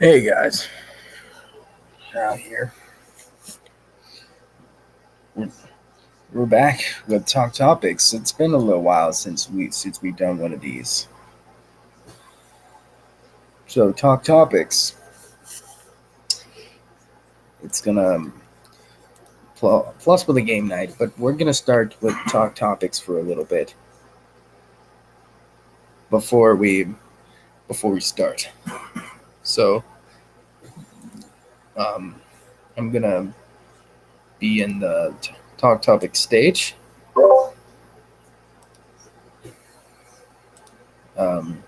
Hey guys, out here. We're, we're back with Talk Topics. It's been a little while since we've done one of these. So Talk Topics. It's gonna plus with a game night, but we're gonna start with Talk Topics for a little bit before we before we start. So um, I'm gonna be in the Talk Topic stage. Um,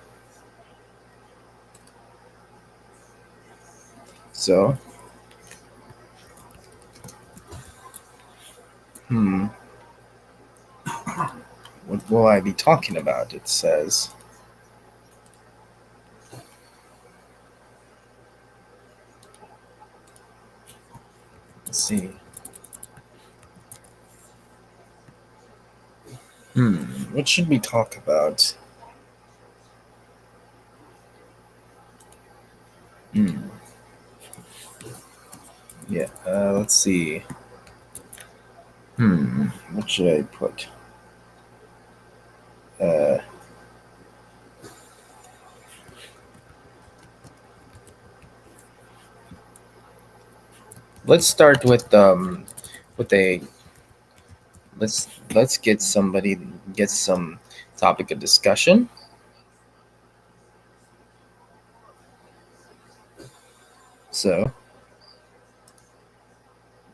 so hmm, what will I be talking about? It says. Let's see. Hmm. What should we talk about? Hmm. Yeah. Let's see. What should I put? Uh, let's start with a let's get some topic of discussion. So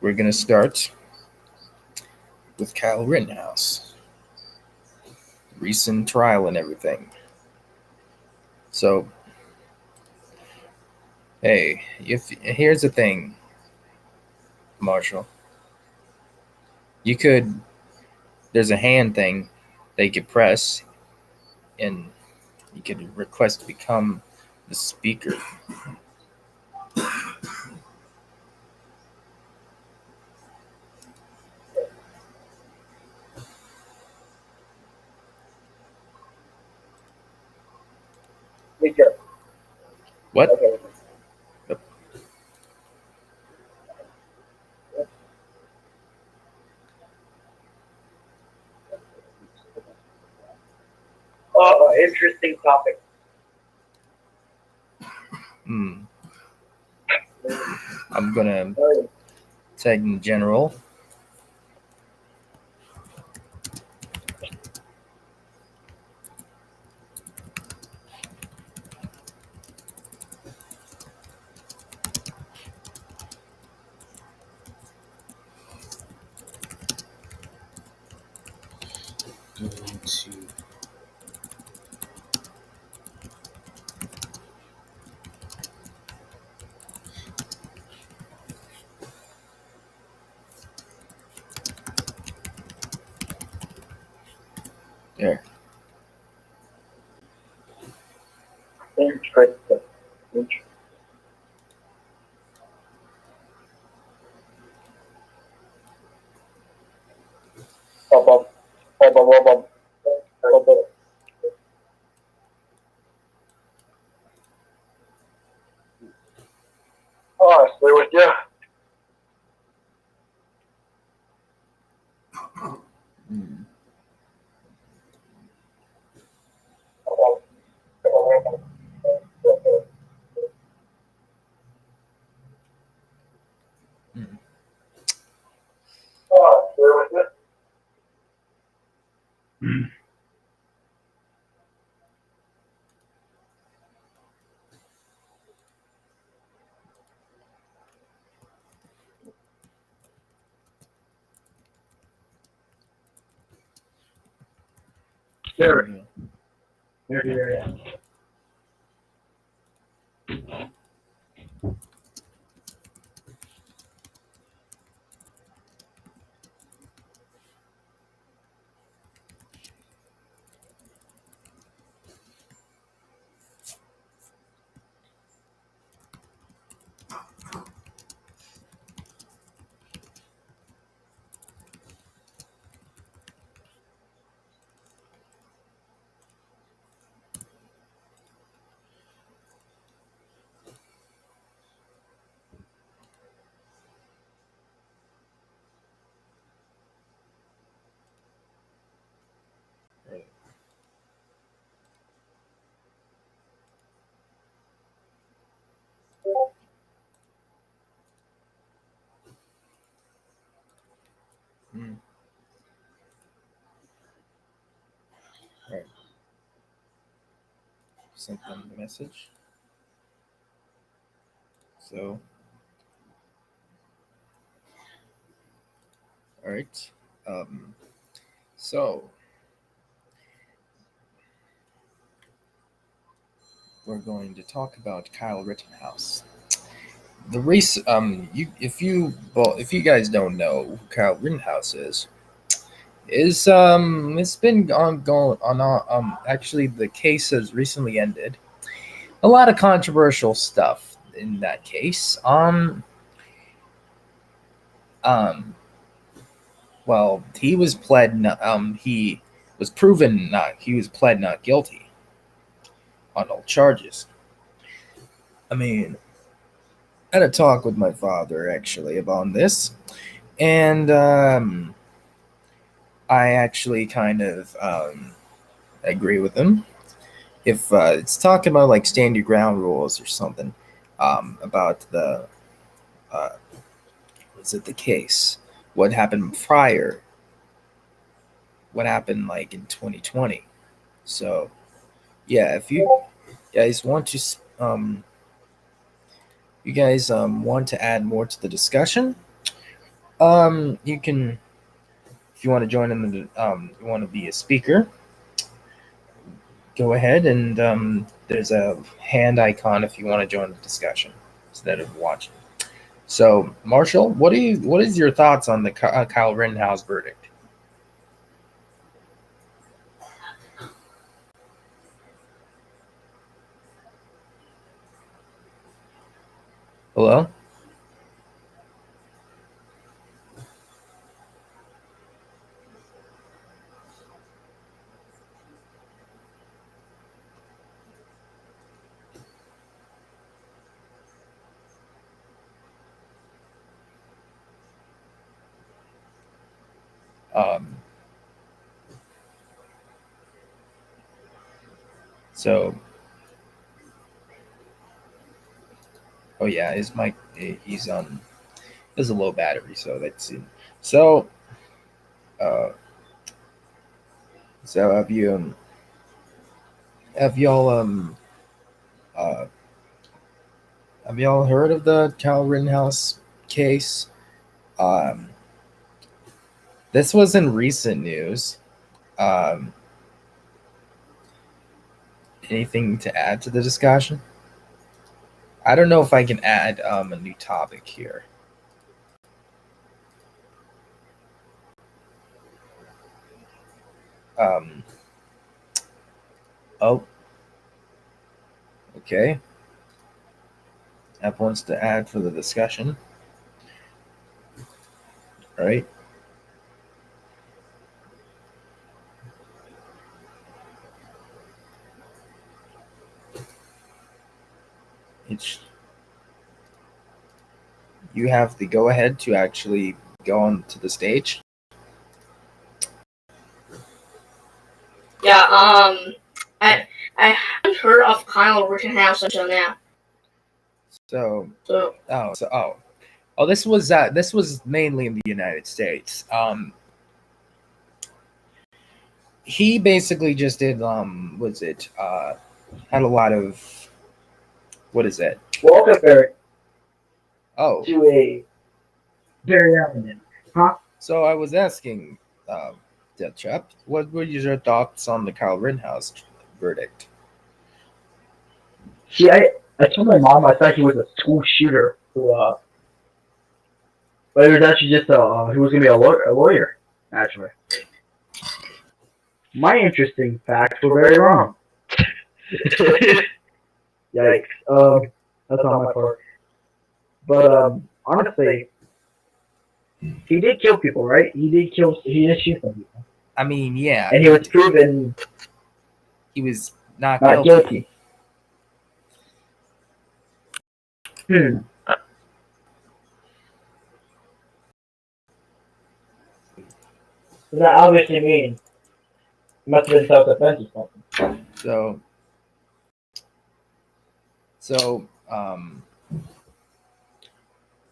we're gonna start with Kyle Rittenhouse, recent trial and everything. So hey, if here's the thing, Marshall, you could there's a hand thing that you could press and you could request to become the speaker. What? Interesting topic. Hmm. I'm gonna take in general. Go to there. Interesting. Bum, bum, bum, bum, bum, bum. Bum, bum. Honestly, with you. Hmm. Hmm. Honestly, with you. There There, we go. there. Mm. All right. Sent them the message. So, all right. So we're going to talk about Kyle Rittenhouse. If you guys don't know who Kyle Rittenhouse is it's been ongoing actually the case has recently ended. A lot of controversial stuff in that case. Um well, he was proven not he was pled not guilty on all charges. I mean, I had a talk with my father actually about this, and I actually kind of agree with him. If it's talking about like stand your ground rules or something, about the uh, is it the case? What happened prior? What happened like in 2020? So yeah, if you guys want to, you guys want to add more to the discussion, you can. If you want to join in you want to be a speaker, go ahead and there's a hand icon if you want to join the discussion instead of watching. So, Marshall, what is your thoughts on the Kyle Rittenhouse verdict? Hello. Um, so, oh yeah, his mic he's on. There's a low battery, so that's it. So, uh, so have y'all uh have y'all heard of the Kyle Rittenhouse case? Um, this was in recent news. Um, anything to add to the discussion? I don't know if I can add a new topic here. Um, oh, okay. App wants to add for the discussion. All right. It's you have the go ahead to actually go on to the stage. Yeah, I haven't heard of Kyle Rittenhouse until now. So So this was mainly in the United States. He basically just did was it had a lot of what is it? Welcome, Barry, Oh, to a very eminent. Huh? so I was asking Death Trap, what were your thoughts on the Kyle Rittenhouse verdict? See, I told my mom I thought he was a school shooter but it was actually just he was gonna be a lawyer, actually. My interesting facts were very wrong. Yikes. That's not my part. But honestly, he did kill people, right? He did shoot some people. I mean, yeah, And he was proven he was not not guilty. guilty. So that obviously means it must have been self-defense or something. So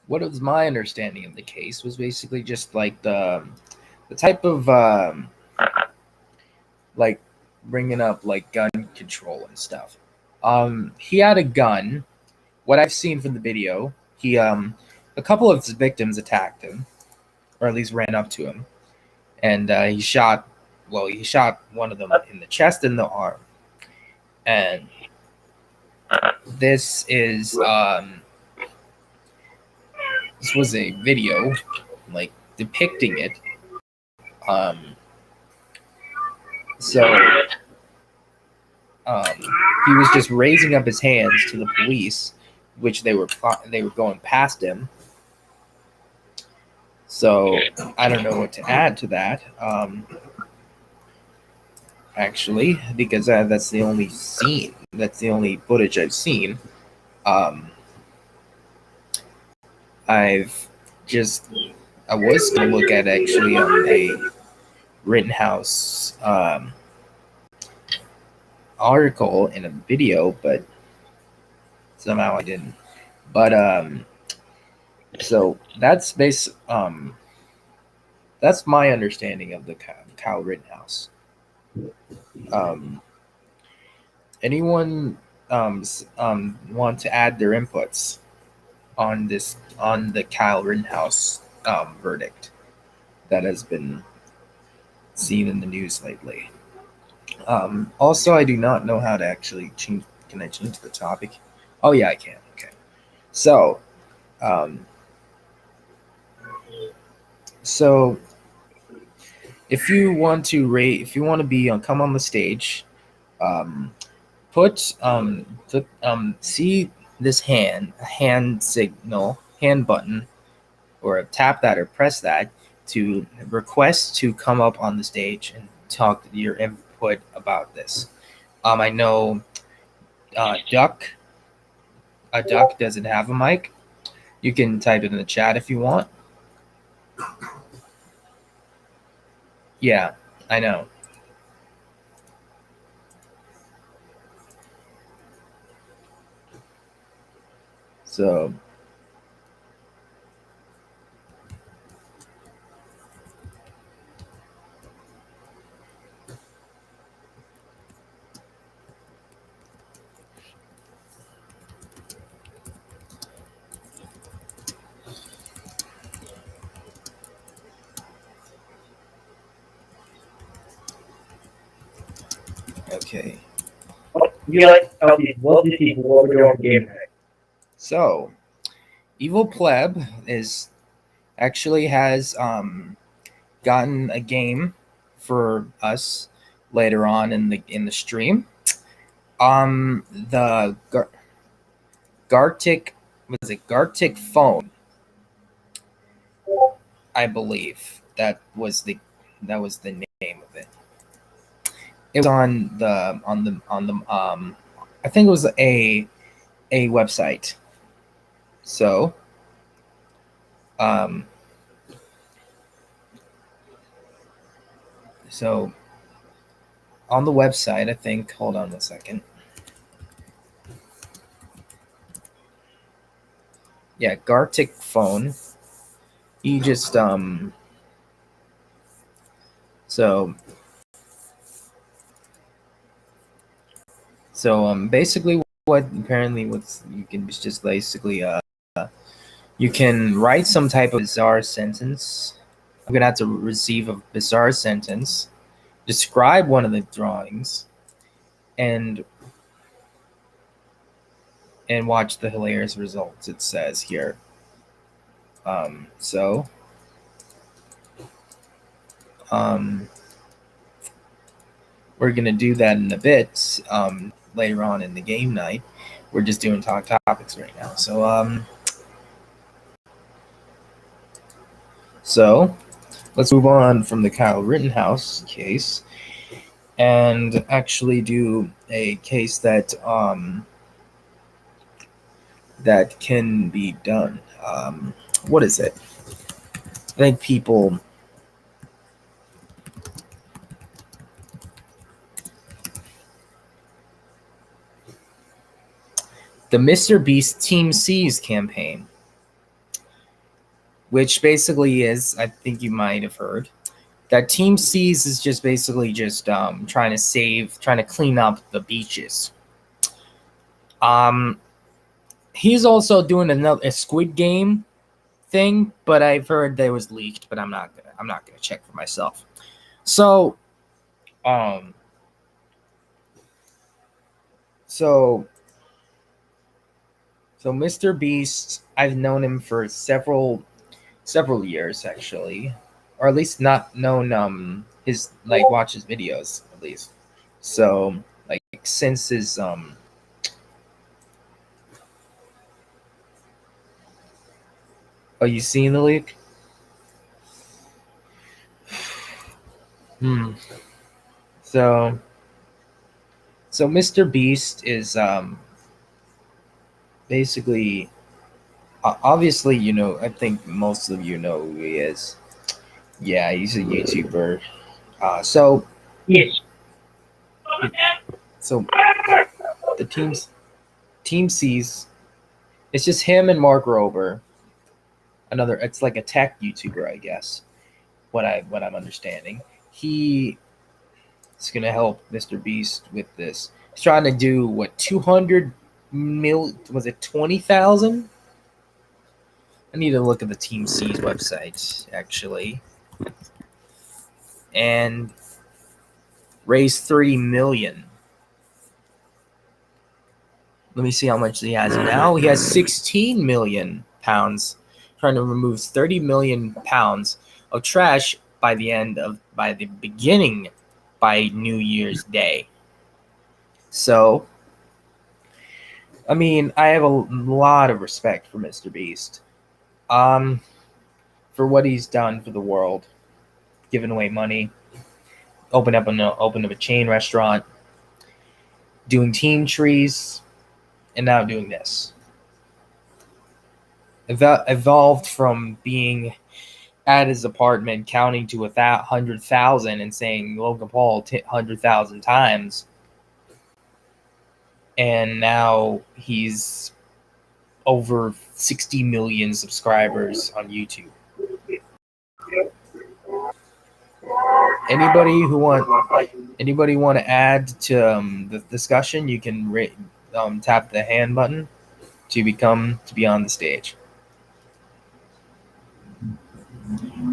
what was my understanding of the case was basically just like the type of like bringing up like gun control and stuff. He had a gun. What I've seen from the video, he a couple of his victims attacked him, or at least ran up to him, and he shot. Well, he shot one of them in the chest and the arm, and this is this was a video like depicting it. Um, so he was just raising up his hands to the police, which they were going past him. So I don't know what to add to that. Actually, because that's the only scene. That's the only footage I've seen. I've just I was gonna look at actually a Rittenhouse article in a video, but somehow I didn't. But so that's that's my understanding of the Kyle Rittenhouse. Anyone want to add their inputs on the Kyle Rittenhouse verdict that has been seen in the news lately? Also, I do not know how to actually change. Can I change the topic? Oh yeah, I can. Okay. So, so if you want to rate, if you want to be on, come on the stage, put see this hand signal, hand button, or tap that or press that to request to come up on the stage and talk your input about this. I know Duck doesn't have a mic. You can type it in the chat if you want. Yeah, I know. So okay. You like what do you see what we're doing for game night? So Evil Pleb actually has gotten a game for us later on in the stream. The Gartic, was it Gartic phone? I believe that was the name of it. It was on the I think it was a website. So so on the website, I think, hold on a second. Yeah, Gartic phone. He just basically what apparently what's you can it's just basically you can write some type of bizarre sentence. I'm gonna have to receive a bizarre sentence, describe one of the drawings, and watch the hilarious results. It says here. We're gonna do that in a bit. Later on in the game night. We're just doing talk topics right now. So let's move on from the Kyle Rittenhouse case and actually do a case that that can be done. What is it? I think people. The Mr. Beast Team C's campaign. which basically is, I think you might have heard, that Team Seas is just basically just trying to clean up the beaches. He's also doing a Squid Game thing, but I've heard that it was leaked, but I'm not gonna check for myself. So, so Mr. Beast, I've known him for several years actually, or at least not known his watch his videos at least. So like since his oh, you seen the leak? So Mr. Beast is basically obviously, I think most of you know who he is. Yeah, he's a YouTuber. So Yes. the Team Seas, it's just him and Mark Rober. It's like a tech YouTuber, I guess. What I'm understanding, he is gonna help Mr. Beast with this. He's trying to do what 200 mil? Was it 20,000? I need to look at the Team C's website actually, and raise 30 million. Let me see how much he has now. He has 16 million pounds, trying to remove 30 million pounds of trash by the beginning by New Year's Day. So, I mean, I have a lot of respect for Mr. Beast, for what he's done for the world, giving away money, open up a chain restaurant, doing team trees, and now doing this. Evolved from being at his apartment counting to 100,000 and saying Logan Paul 100,000 times, and now he's over 60 million subscribers on YouTube. Anybody want to add to the discussion? You can tap the hand button to be on the stage,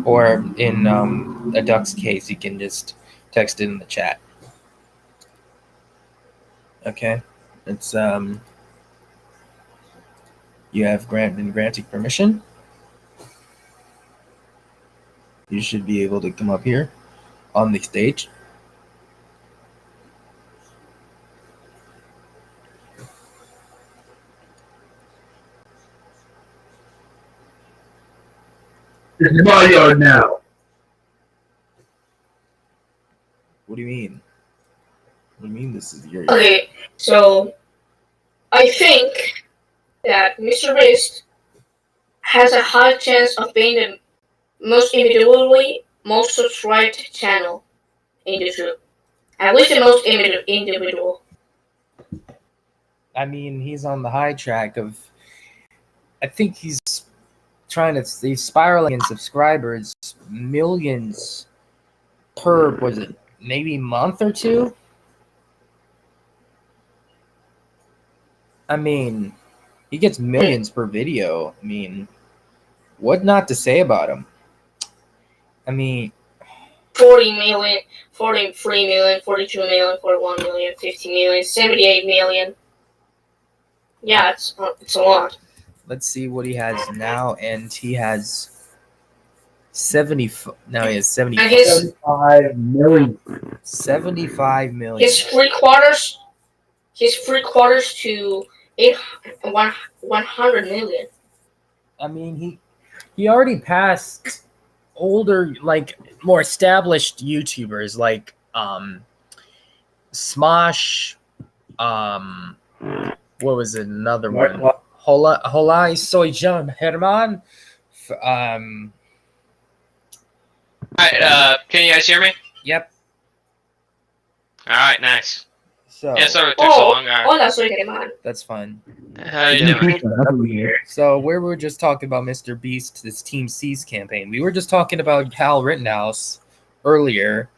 or in a Duck's case, you can just text it in the chat. Okay, it's you have been granted permission. You should be able to come up here on the stage. This is my yard now. What do you mean? What do you mean this is your Okay, so I think that Mr. Beast has a high chance of being the most subscribed channel in YouTube. At least the most individual. I mean, he's on the high track of. I think he's spiraling in subscribers, millions per, was it maybe month or two? I mean, he gets millions per video. I mean, what not to say about him? I mean, 40 million, 43 million, 42 million, 41 million, 50 million, 78 million. Yeah, it's a lot. Let's see what he has now, and he has 70. Now he has 70. And his 75 million. 75 million. His three quarters to 100 million. I mean, he already passed older, like more established YouTubers like Smosh. What was it? Another one? Hola, soy John Herman. Alright, can you guys hear me? Yep. Alright, nice. So Yeah, sorry it took so long, guys. Hola, soy Germán. that's fine. How you doing? That's what we hear. So we were just talking about Mr. Beast, this Team C's campaign. We were just talking about Hal Rittenhouse earlier.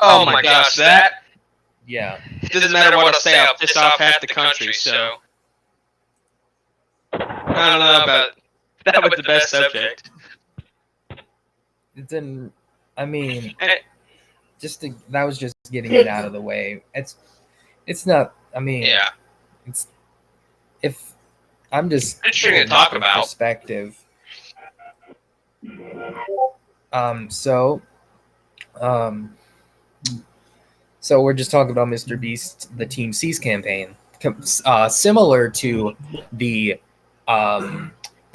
Oh my gosh, that Yeah. it doesn't matter what I say, I'll piss off half the country. So I don't know about that was the best subject. It didn't. I mean, And that was just getting it out of the way. It's not. I mean, yeah, It's if I'm just Interesting to putting talk it in about. perspective. So, um, so we're just talking about Mr. Beast, the Team C's campaign, similar to the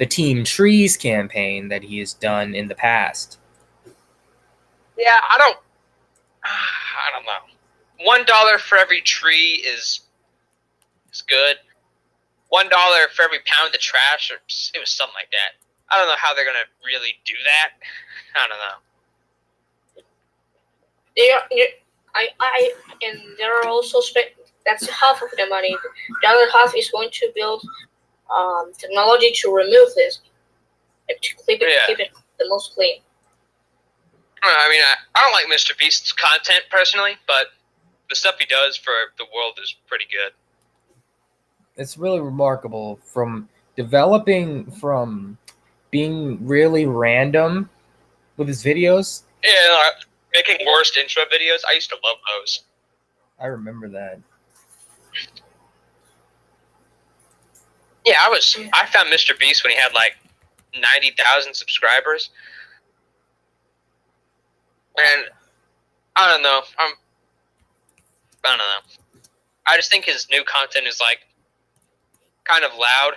Team Trees campaign that he has done in the past. yeah, I don't know. $1 for every tree is good. $1 for every pound of trash, or it was something like that. I don't know how they're gonna really do that. I don't know. And there are also that's half of the money. The other half is going to build technology to remove this, to keep it the most clean. I mean, I don't like Mr. Beast's content personally, but the stuff he does for the world is pretty good. It's really remarkable from being really random with his videos. Yeah, making worst intro videos. I used to love those. I remember that. Yeah, I found Mr. Beast when he had like 90,000 subscribers. And I don't know. I don't know. I just think his new content is like kind of loud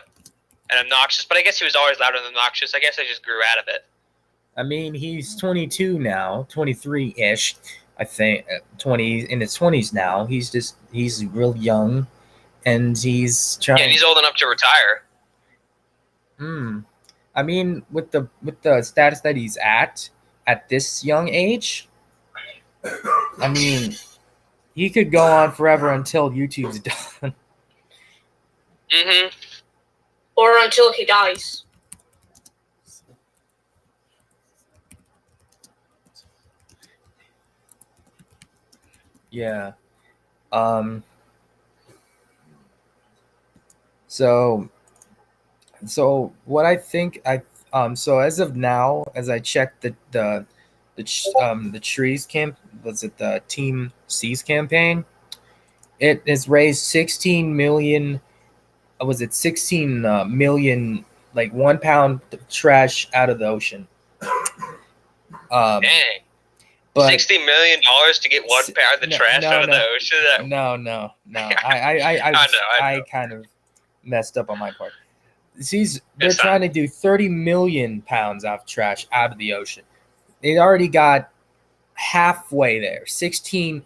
and obnoxious, but I guess he was always loud and obnoxious. I guess I just grew out of it. I mean, he's 22 now, 23-ish, I think, 20 in his 20s now. He's real young, and he's trying. Yeah, and he's old enough to retire. I mean, with the status that he's at this young age, I mean, he could go on forever until YouTube's done. Mm-hmm. Or until he dies. Yeah. So what I think so as of now, as I checked the trees camp, was it the Team C's campaign? It has raised 16 million. Was it 16 million, like 1 pound trash out of the ocean? Dang. But $60 million to get 1 pound of trash out of the ocean? No. I kind of messed up on my part. They're trying to do 30 million pounds of trash out of the ocean. They already got halfway there. 16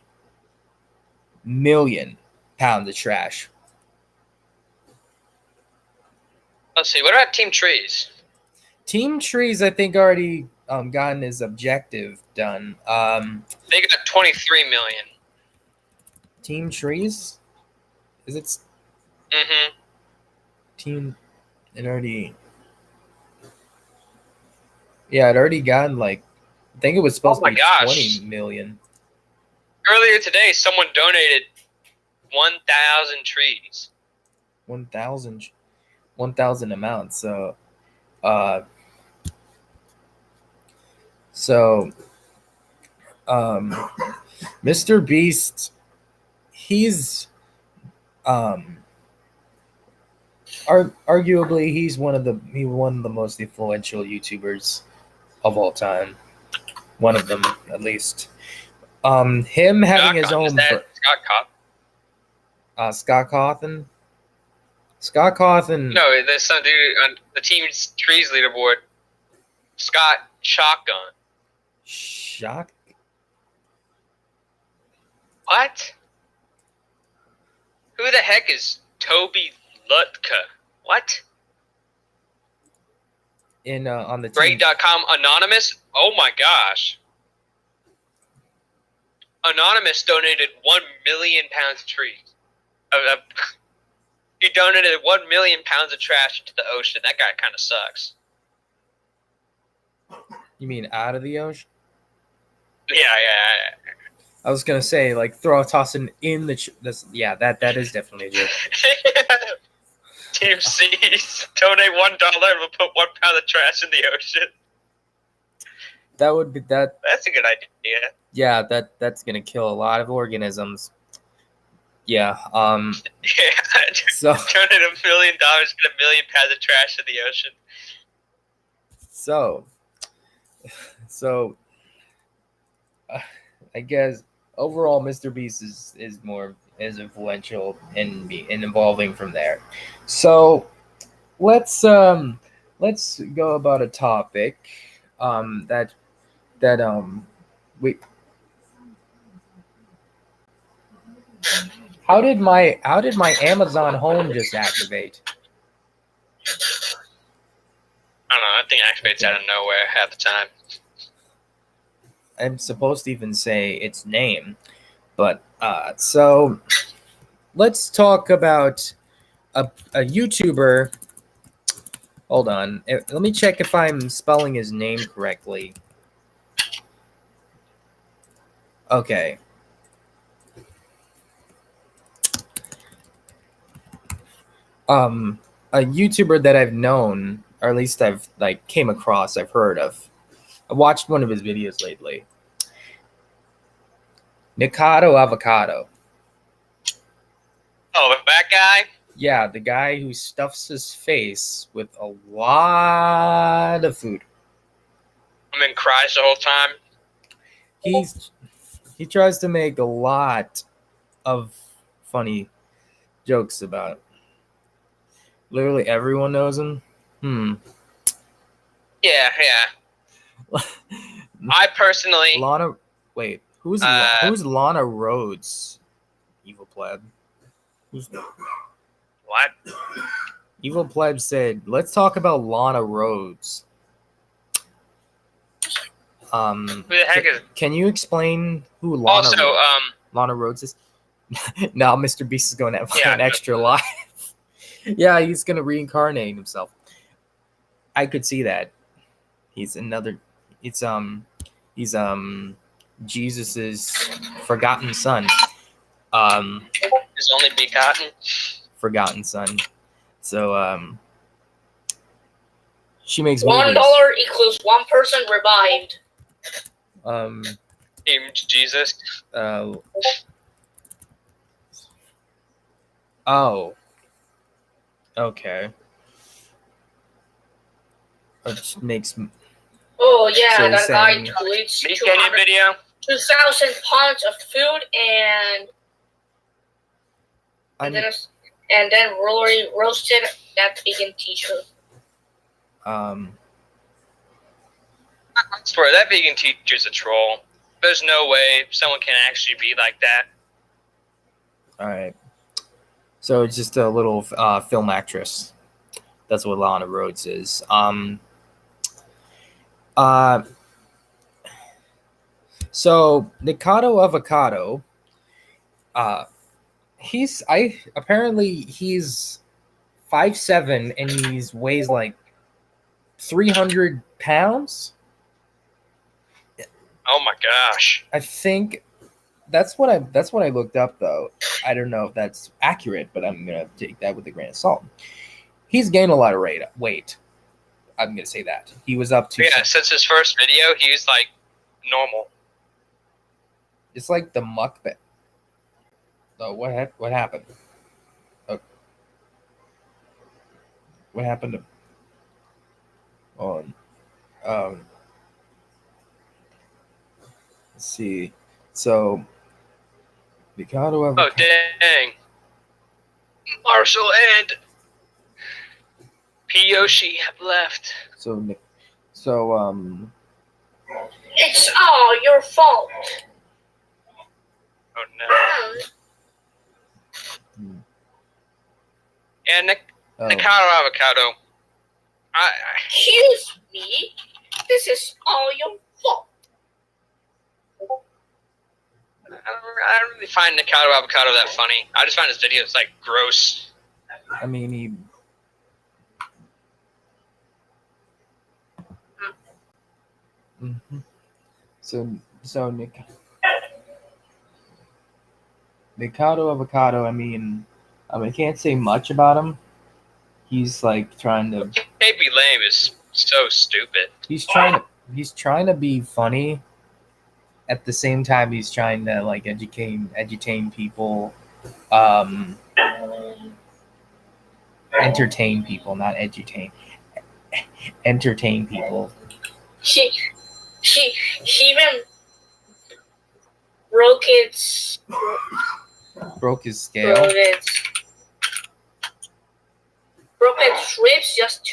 million pounds of trash. Let's see. What about Team Trees? Team Trees, I think, already gotten his objective done. They got 23 million. Team Trees? Is it? Mm-hmm. Team. It already. Yeah, it already gotten like. I think it was supposed to be 20 million. Earlier today, someone donated 1,000 trees. 1,000 amounts. So, Mr. Beast, he's arguably he's one of the most influential YouTubers of all time. One of them, at least. Him having his own. Scott Cawthon. Scott Cawthon. No, there's some dude on the Team Trees leaderboard. Scott Shotgun. Shock. What? Who the heck is Toby Lutka? What? On the Grade.com Anonymous? Oh my gosh. Anonymous donated 1 million pounds of trees. He donated 1 million pounds of trash into the ocean. That guy kind of sucks. You mean out of the ocean? Yeah. I was gonna say like tossing in the. That is definitely a joke. Team C's donate $1 and we'll put 1 pound of trash in the ocean. That would be that. That's a good idea. Yeah, that's gonna kill a lot of organisms. Yeah. Yeah. So Donate $1 million, get 1 million pounds of trash in the ocean. So. I guess overall, Mr. Beast is influential in evolving from there. So let's go about a topic that we. How did my Amazon Home just activate? I don't know. That thing activates out of nowhere half the time. I'm supposed to even say its name, but so let's talk about a YouTuber. Hold on, let me check if I'm spelling his name correctly. Okay. A YouTuber that I've known, or at least I've came across, I've heard of. I watched one of his videos lately. Nikado Avocado. Oh, that guy? Yeah, the guy who stuffs his face with a lot of food. And then cries the whole time. He tries to make a lot of funny jokes about it. Literally everyone knows him. Yeah. I personally. Lana, wait, who's Lana Rhodes? Evil pleb. What? Evil pleb said, "Let's talk about Lana Rhodes." Who the heck is? Can you explain who Lana Rhodes is? Now Mr. Beast is going to have an extra life. Yeah, he's gonna reincarnate himself. I could see that. He's Jesus's forgotten son. His only begotten. Forgotten son. So she makes $1 equals one person revived. Team Jesus. Oh. Okay. Which makes. Oh yeah, So that guy saying- deletes Make any video. 2,000 pounds of food and then roasted that vegan teacher. I swear that vegan teacher's a troll. There's no way someone can actually be like that. All right. So it's just a little film actress. That's what Lana Rhodes is. So Nikado Avocado, he's 5'7" and he weighs like 300 pounds. Oh my gosh. I think that's what I looked up though. I don't know if that's accurate, but I'm gonna take that with a grain of salt. He's gained a lot of weight. I'm gonna say that he was up to. Yeah, since his first video, he was like normal. It's like the mukbang. Oh, what happened? Oh. What happened to? Let's see. So, Mikado. Oh dang! Marshall and Piyoshi have left. So. It's all your fault. Oh no! Hmm. And Nikado Avocado. Excuse me. This is all your fault. I don't really find Nikado Avocado that funny. I just find his videos like gross. I mean, he. So Nikado Avocado. I mean, I can't say much about him. He's like trying to. Can't Be Lame is so stupid. He's trying to be funny. At the same time, he's trying to like educate people, entertain people, not edutain. Entertain people. She even broke its Broke his scale. broke its ribs just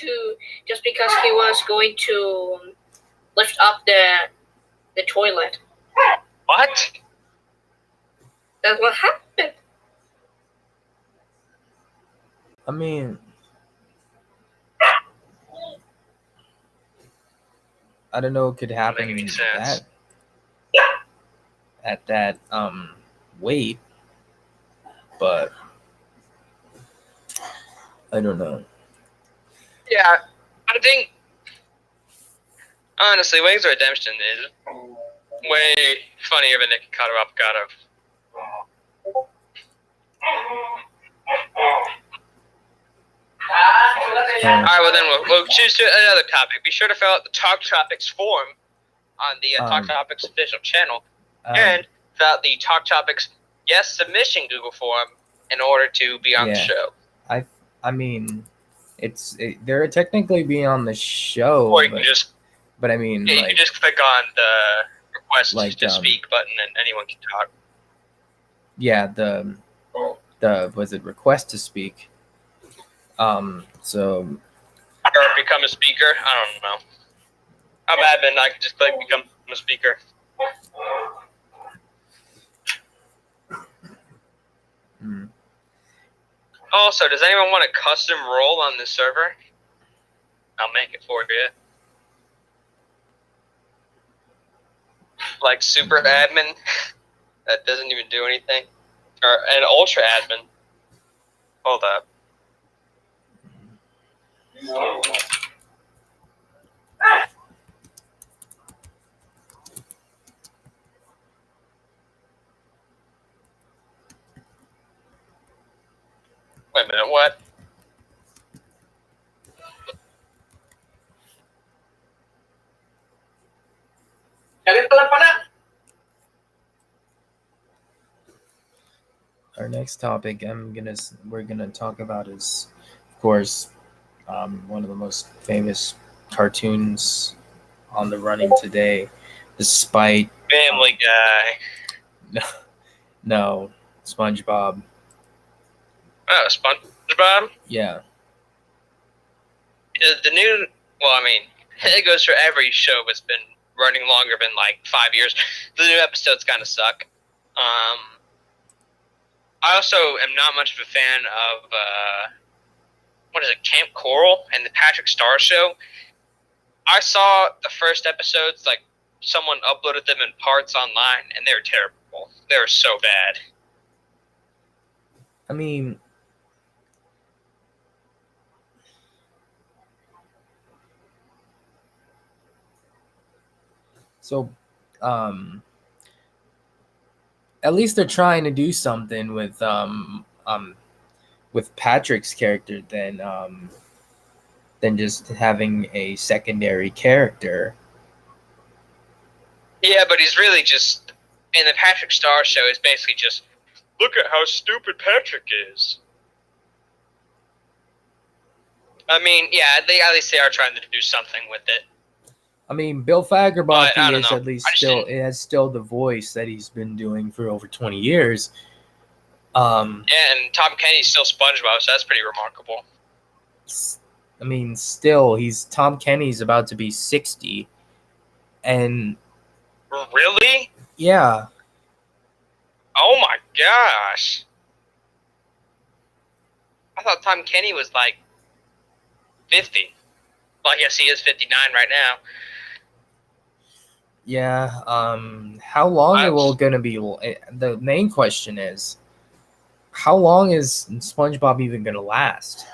because he was going to lift up the toilet. What? That's what happened. I mean, I don't know what could happen Doesn't make any sense. at that weight, but I don't know. Yeah, I think honestly, Wings of Redemption is way funnier than Nikado Avocado. Alright, well then we'll choose to another topic. Be sure to fill out the Talk Topics form on the Talk Topics official channel, and fill out the Talk Topics Yes Submission Google form in order to be on the show. I mean, they're technically being on the show, Or you can just, but I mean, you like, can just click on the request to like, speak button, and anyone can talk. yeah, the was it request to speak? So Or become a speaker. I don't know. I'm admin. I can just click become a speaker. Also, does anyone want a custom role on this server? I'll make it for you. Like super admin that doesn't even do anything, or an ultra admin. Hold up. Wait a minute, what? our next topic we're gonna talk about is, of course, one of the most famous cartoons on the running today, despite Family Guy. no SpongeBob. Oh, SpongeBob? Yeah. The new, well, I mean, it goes for every show that's been running longer than like 5 years. The new episodes kind of suck. I also am not much of a fan of, what is it, Camp Coral and the Patrick Star Show. I saw the first episodes, like, someone uploaded them in parts online, and they were terrible. They were so bad. I mean, so, at least they're trying to do something with Patrick's character than just having a secondary character. Yeah, but he's really just, in the Patrick Star Show, it's basically just, look at how stupid Patrick is. I mean, yeah, at least they are trying to do something with it. I mean, Bill Fagerbakke is know. at least still the voice that he's been doing for over 20 years. Yeah, and Tom Kenny's still SpongeBob, so that's pretty remarkable. I mean, still, Tom Kenny's about to be 60, and really, yeah. Oh my gosh! I thought Tom Kenny was like 50. Well, yes, he is 59 right now. Yeah. How long I- it will gonna be? The main question is, how long is SpongeBob even gonna last?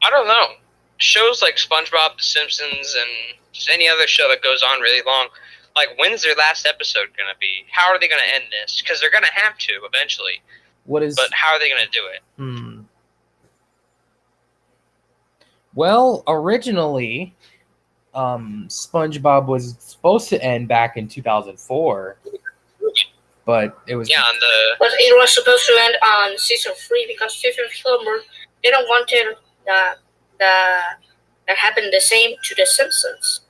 I don't know. Shows like SpongeBob, The Simpsons, and just any other show that goes on really long. Like, when's their last episode gonna be? How are they gonna end this? Because they're gonna have to eventually. What is? But how are they gonna do it? Well, originally, SpongeBob was supposed to end back in 2004, but it was Yeah, on the But it was supposed to end on season 3 because Stephen Hillenburg didn't want it that happened the same to The Simpsons.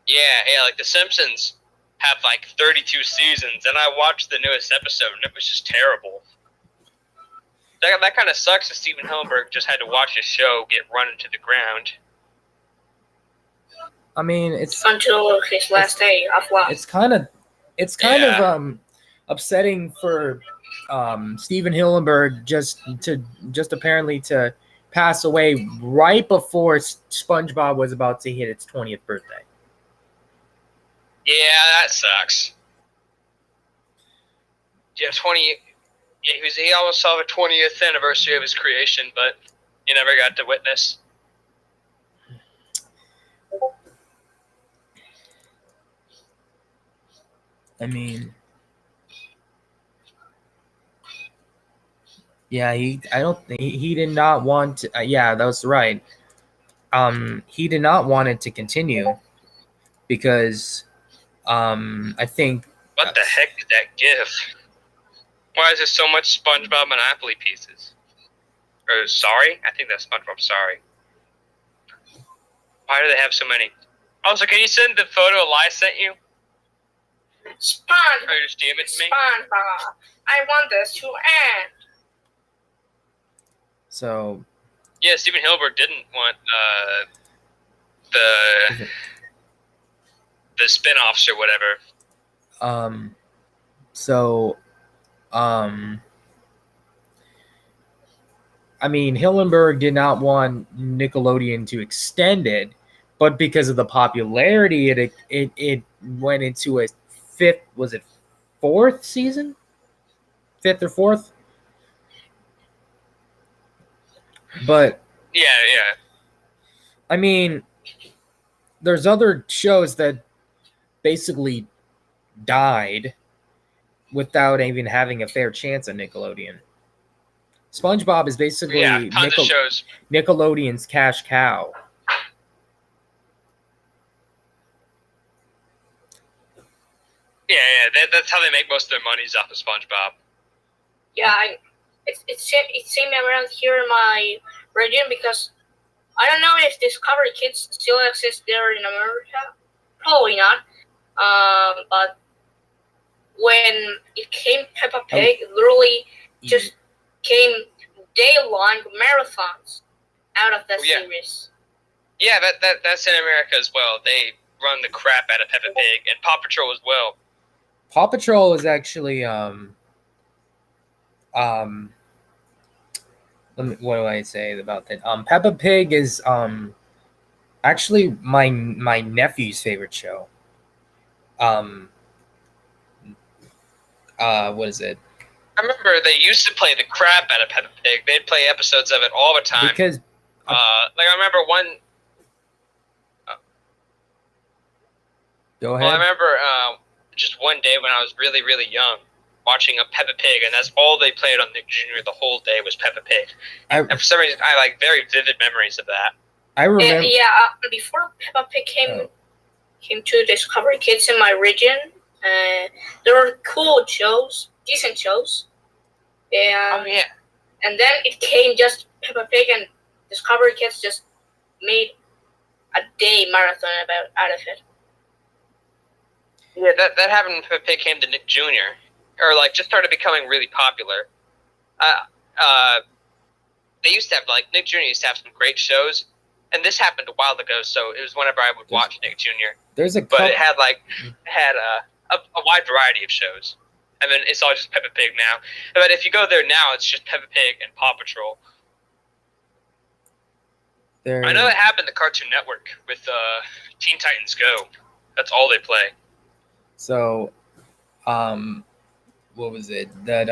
yeah, like The Simpsons have like 32 seasons, and I watched the newest episode, and it was just terrible. That kind of sucks that Stephen Hillenburg just had to watch his show get run into the ground. I mean, it's Until his last day of life. it's kind of upsetting for Steven Hillenburg just apparently to pass away right before SpongeBob was about to hit its 20th birthday. Yeah, that sucks. Yeah, 20. Yeah, he almost saw the 20th anniversary of his creation, but he never got to witness. I mean, yeah, he did not want to, yeah, that was right. He did not want it to continue because I think What the heck did that give? Why is there so much SpongeBob Monopoly pieces? Or Sorry? I think that's SpongeBob Sorry. Why do they have so many? Also, can you send the photo Eli sent you? SpongeBob! Or just DM it to me? SpongeBob! I want this to end! so. Yeah, Stephen Hillenburg didn't want the spin-offs or whatever. I mean, Hillenburg did not want Nickelodeon to extend it, but because of the popularity, it went into a fourth season? Fifth or fourth? But Yeah. I mean, there's other shows that basically died without even having a fair chance at Nickelodeon. SpongeBob is basically tons of shows. Nickelodeon's cash cow. Yeah, that's how they make most of their monies off of SpongeBob. Yeah, it's same around here in my region because I don't know if Discovery Kids still exist there in America. Probably not. But when it came Peppa Pig, literally just came day-long marathons out of that series. Yeah, that's in America as well. They run the crap out of Peppa Pig and Paw Patrol as well. Paw Patrol is actually what do I say about that? Peppa Pig is actually my nephew's favorite show. What is it? I remember they used to play the crap out of Peppa Pig. They'd play episodes of it all the time. Because like I remember one. Go ahead. Well, I remember just one day when I was really, really young, watching a Peppa Pig, and that's all they played on Nick Jr. the whole day was Peppa Pig. And for some reason, I like very vivid memories of that. I remember. Before Peppa Pig came to Discovery Kids in my region, there were cool shows, decent shows. Oh yeah. And then it came just Peppa Pig, and Discovery Kids just made a day marathon out of it. Yeah, that happened when Peppa Pig came to Nick Jr. Or like just started becoming really popular. They used to have like Nick Jr. used to have some great shows, and this happened a while ago. So it was whenever I would watch Nick Jr. But it had a wide variety of shows. And then it's all just Peppa Pig now. But if you go there now, it's just Peppa Pig and Paw Patrol. I know that happened to Cartoon Network with Teen Titans Go. That's all they play. So, what was it? That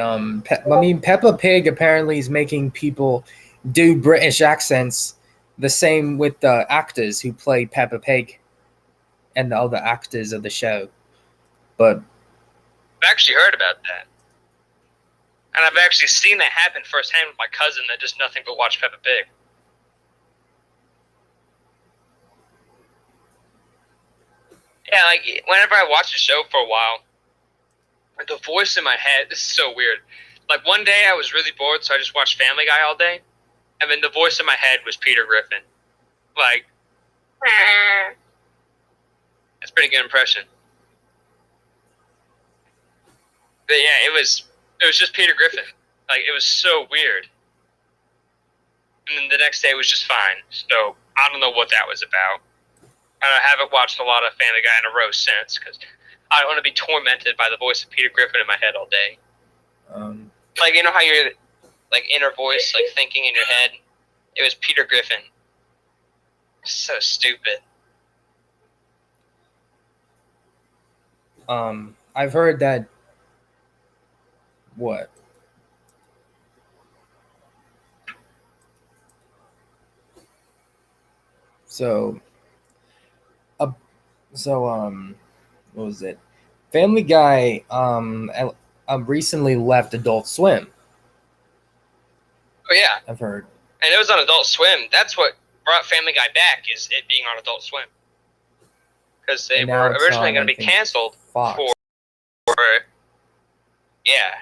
Peppa Pig apparently is making people do British accents. The same with the actors who play Peppa Pig and the other actors of the show. But I've actually heard about that. And I've actually seen that happen firsthand with my cousin that does nothing but watch Peppa Pig. Yeah, like, whenever I watch a show for a while, the voice in my head, this is so weird. Like, one day I was really bored, so I just watched Family Guy all day, and then the voice in my head was Peter Griffin. Like, that's a pretty good impression. But yeah, it was just Peter Griffin. Like, it was so weird. And then the next day was just fine. So, I don't know what that was about. And I haven't watched a lot of Family Guy in a row since, because I don't want to be tormented by the voice of Peter Griffin in my head all day. Like, you know how you're, like, inner voice, like, thinking in your head? It was Peter Griffin. So stupid. I've heard that. What? So, what was it? Family Guy recently left Adult Swim. Oh yeah, I've heard. and it was on Adult Swim. That's what brought Family Guy back, is it being on Adult Swim. Because they were originally going to be canceled Fox. for yeah.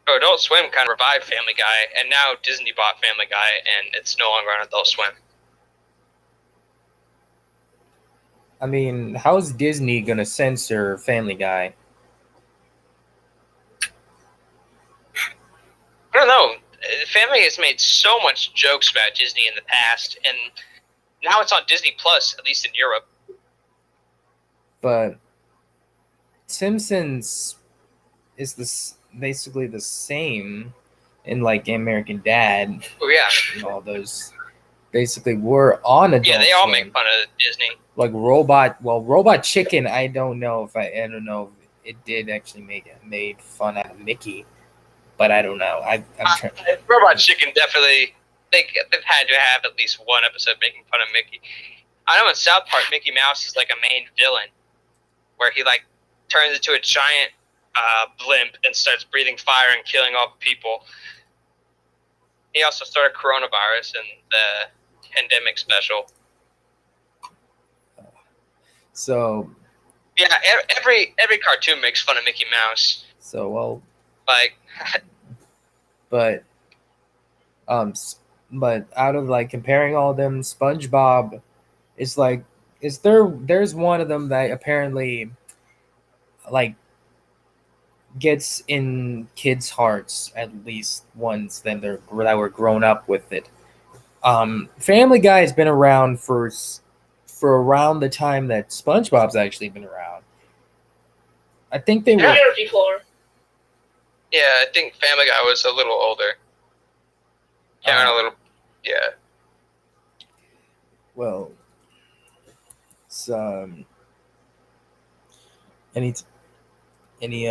So Adult Swim kind of revived Family Guy, and now Disney bought Family Guy, and it's no longer on Adult Swim. I mean, how is Disney gonna censor Family Guy? I don't know. Family has made so much jokes about Disney in the past, and now it's on Disney Plus, at least in Europe. But Simpsons is basically the same in like American Dad Oh yeah, and all those. Basically, were on Adult yeah. They all Swim. make fun of Disney. Like Robot Chicken. I don't know if it did actually made fun out of Mickey, but I don't know. I'm trying. Robot Chicken definitely. They've had to have at least one episode making fun of Mickey. I know in South Park, Mickey Mouse is like a main villain, where he like turns into a giant blimp and starts breathing fire and killing all the people. He also started coronavirus in the pandemic special. So Yeah, every cartoon makes fun of Mickey Mouse. Like, but out of like comparing all of them, SpongeBob is like, there's one of them that apparently like gets in kids' hearts at least once that were grown up with it. Family Guy has been around for around the time that SpongeBob's actually been around. I think they were. Years before. yeah, I think Family Guy was a little older. Yeah, a little. Yeah. Well, it's any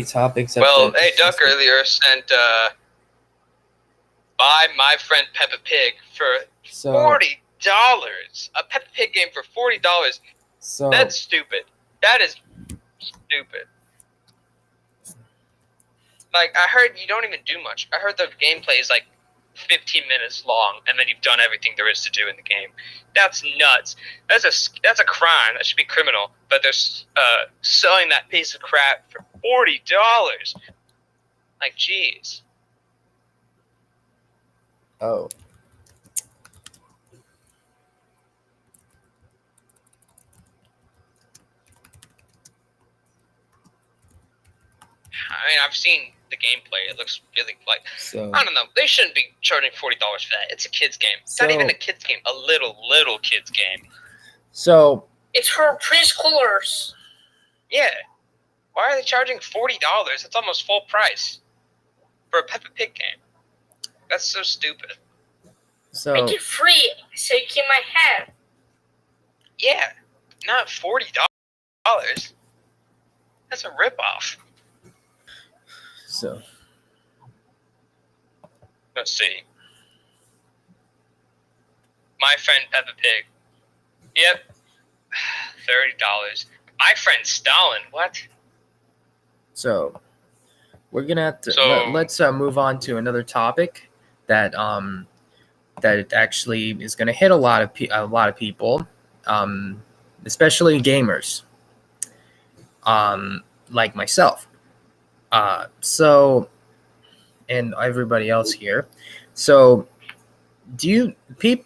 topics? Well, hey, Duck earlier sent buy My Friend Peppa Pig for $40. A Peppa Pig game for $40. So That's stupid. That is stupid. Like, I heard you don't even do much. I heard the gameplay is like 15 minutes long, and then you've done everything there is to do in the game. That's nuts. That's a crime. That should be criminal. But they're selling that piece of crap for $40. Like, jeez. Oh. I mean, I've seen the gameplay. It looks really like. So I don't know. They shouldn't be charging $40 for that. It's a kid's game. It's not So- even a kid's game. A little kid's game. so It's for preschoolers. Yeah. Why are they charging $40? That's almost full price for a Peppa Pig game. That's so stupid. So Make it free so you keep my hair. Yeah, not $40. That's a ripoff. so Let's see. My friend Peppa Pig. Yep. $30. My friend Stalin. What? So we're gonna have to So- let's move on to another topic that that actually is gonna hit a lot of people, especially gamers, like myself. So and everybody else here. So do you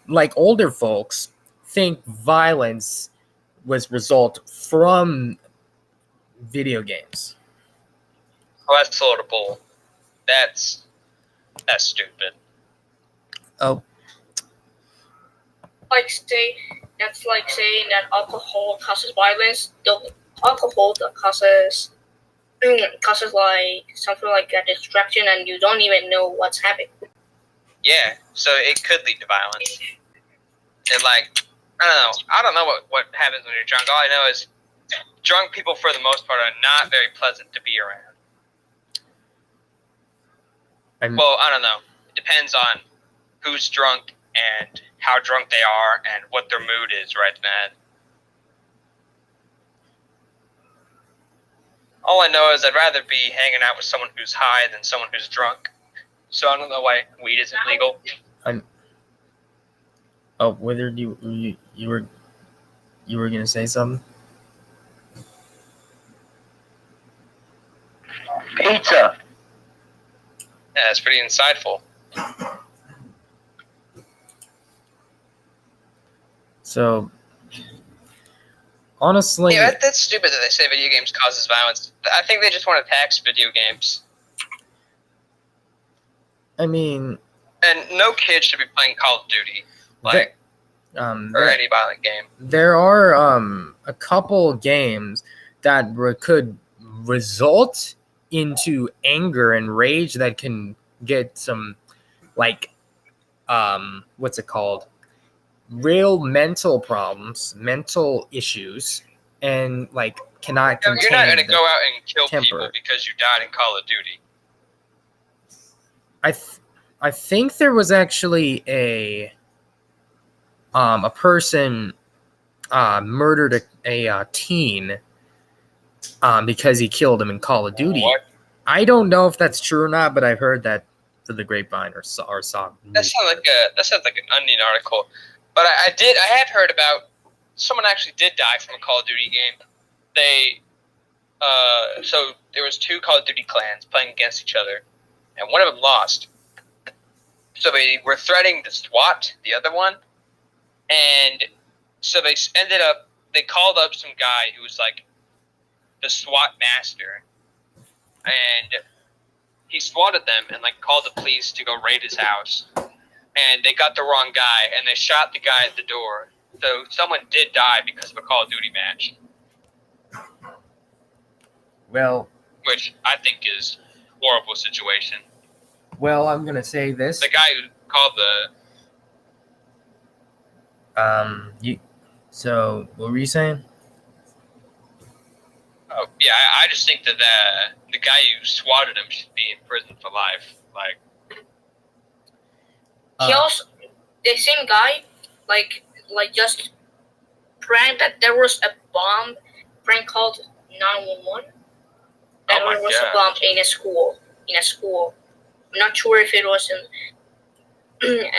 like older folks think violence was result from video games? Oh, that's a load of bull. That's stupid. Oh, That's like saying that alcohol causes violence. The alcohol that causes like something like a distraction, and you don't even know what's happening. Yeah, so it could lead to violence. And like, I don't know what happens when you're drunk. All I know is drunk people, for the most part, are not very pleasant to be around. Well, I don't know. It depends on who's drunk and how drunk they are and what their mood is right then. All I know is I'd rather be hanging out with someone who's high than someone who's drunk. So I don't know why weed isn't legal. Oh, whether you were gonna say something? Pizza. Yeah, it's pretty insightful. So honestly, Yeah, that's stupid that they say video games causes violence. I think they just want to tax video games. I mean, And no kid should be playing Call of Duty, like, or any violent game. there are a couple games that could result into anger and rage that can get some like what's it called, real mental problems, mental issues, and like cannot No, contain. you're not going to the go out and kill temper. people because you died in Call of Duty. I think there was actually a person murdered a teen because he killed him in Call of Duty. What? I don't know if that's true or not, but I've heard that through the grapevine or saw. That sounds like an Onion article. But I have heard about someone actually did die from a Call of Duty game. So there was 2 Call of Duty clans playing against each other, and one of them lost. So they were threatening to SWAT the other one, and so they called up some guy who was like the SWAT master, and he swatted them and like called the police to go raid his house, and they got the wrong guy and they shot the guy at the door. So someone did die because of a Call of Duty match, Well, which I think is a horrible situation. I'm gonna say this. The guy who called the So what were you saying? I just think that the guy who swatted him should be in prison for life. Like, He also, the same guy, like just prank that there was a bomb prank called 911. That Oh my there was God. a bomb in a school. I'm not sure if it was in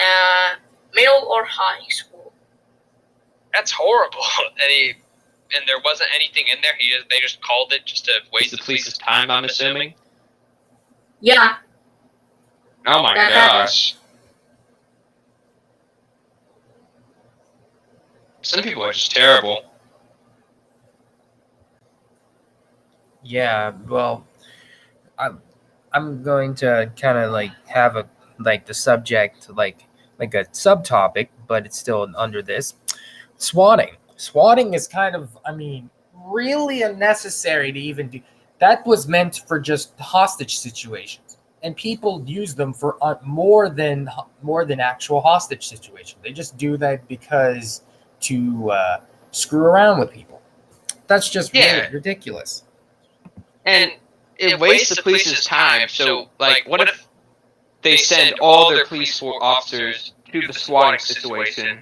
middle or high school. that's horrible. And there wasn't anything in there. They just called it just to waste the police's time, I'm assuming. Yeah. Oh my That gosh. Some people are just terrible. Yeah, well, I'm going to kind of like have the subject like a subtopic, but it's still under this. Swatting. Swatting is kind of, really unnecessary to even do. That was meant for just hostage situations. and people use them for more than actual hostage situation. They just do that because to screw around with people. That's just really ridiculous. And it wastes the police's time. So, like, what if they send all their police officers to the swatting situation?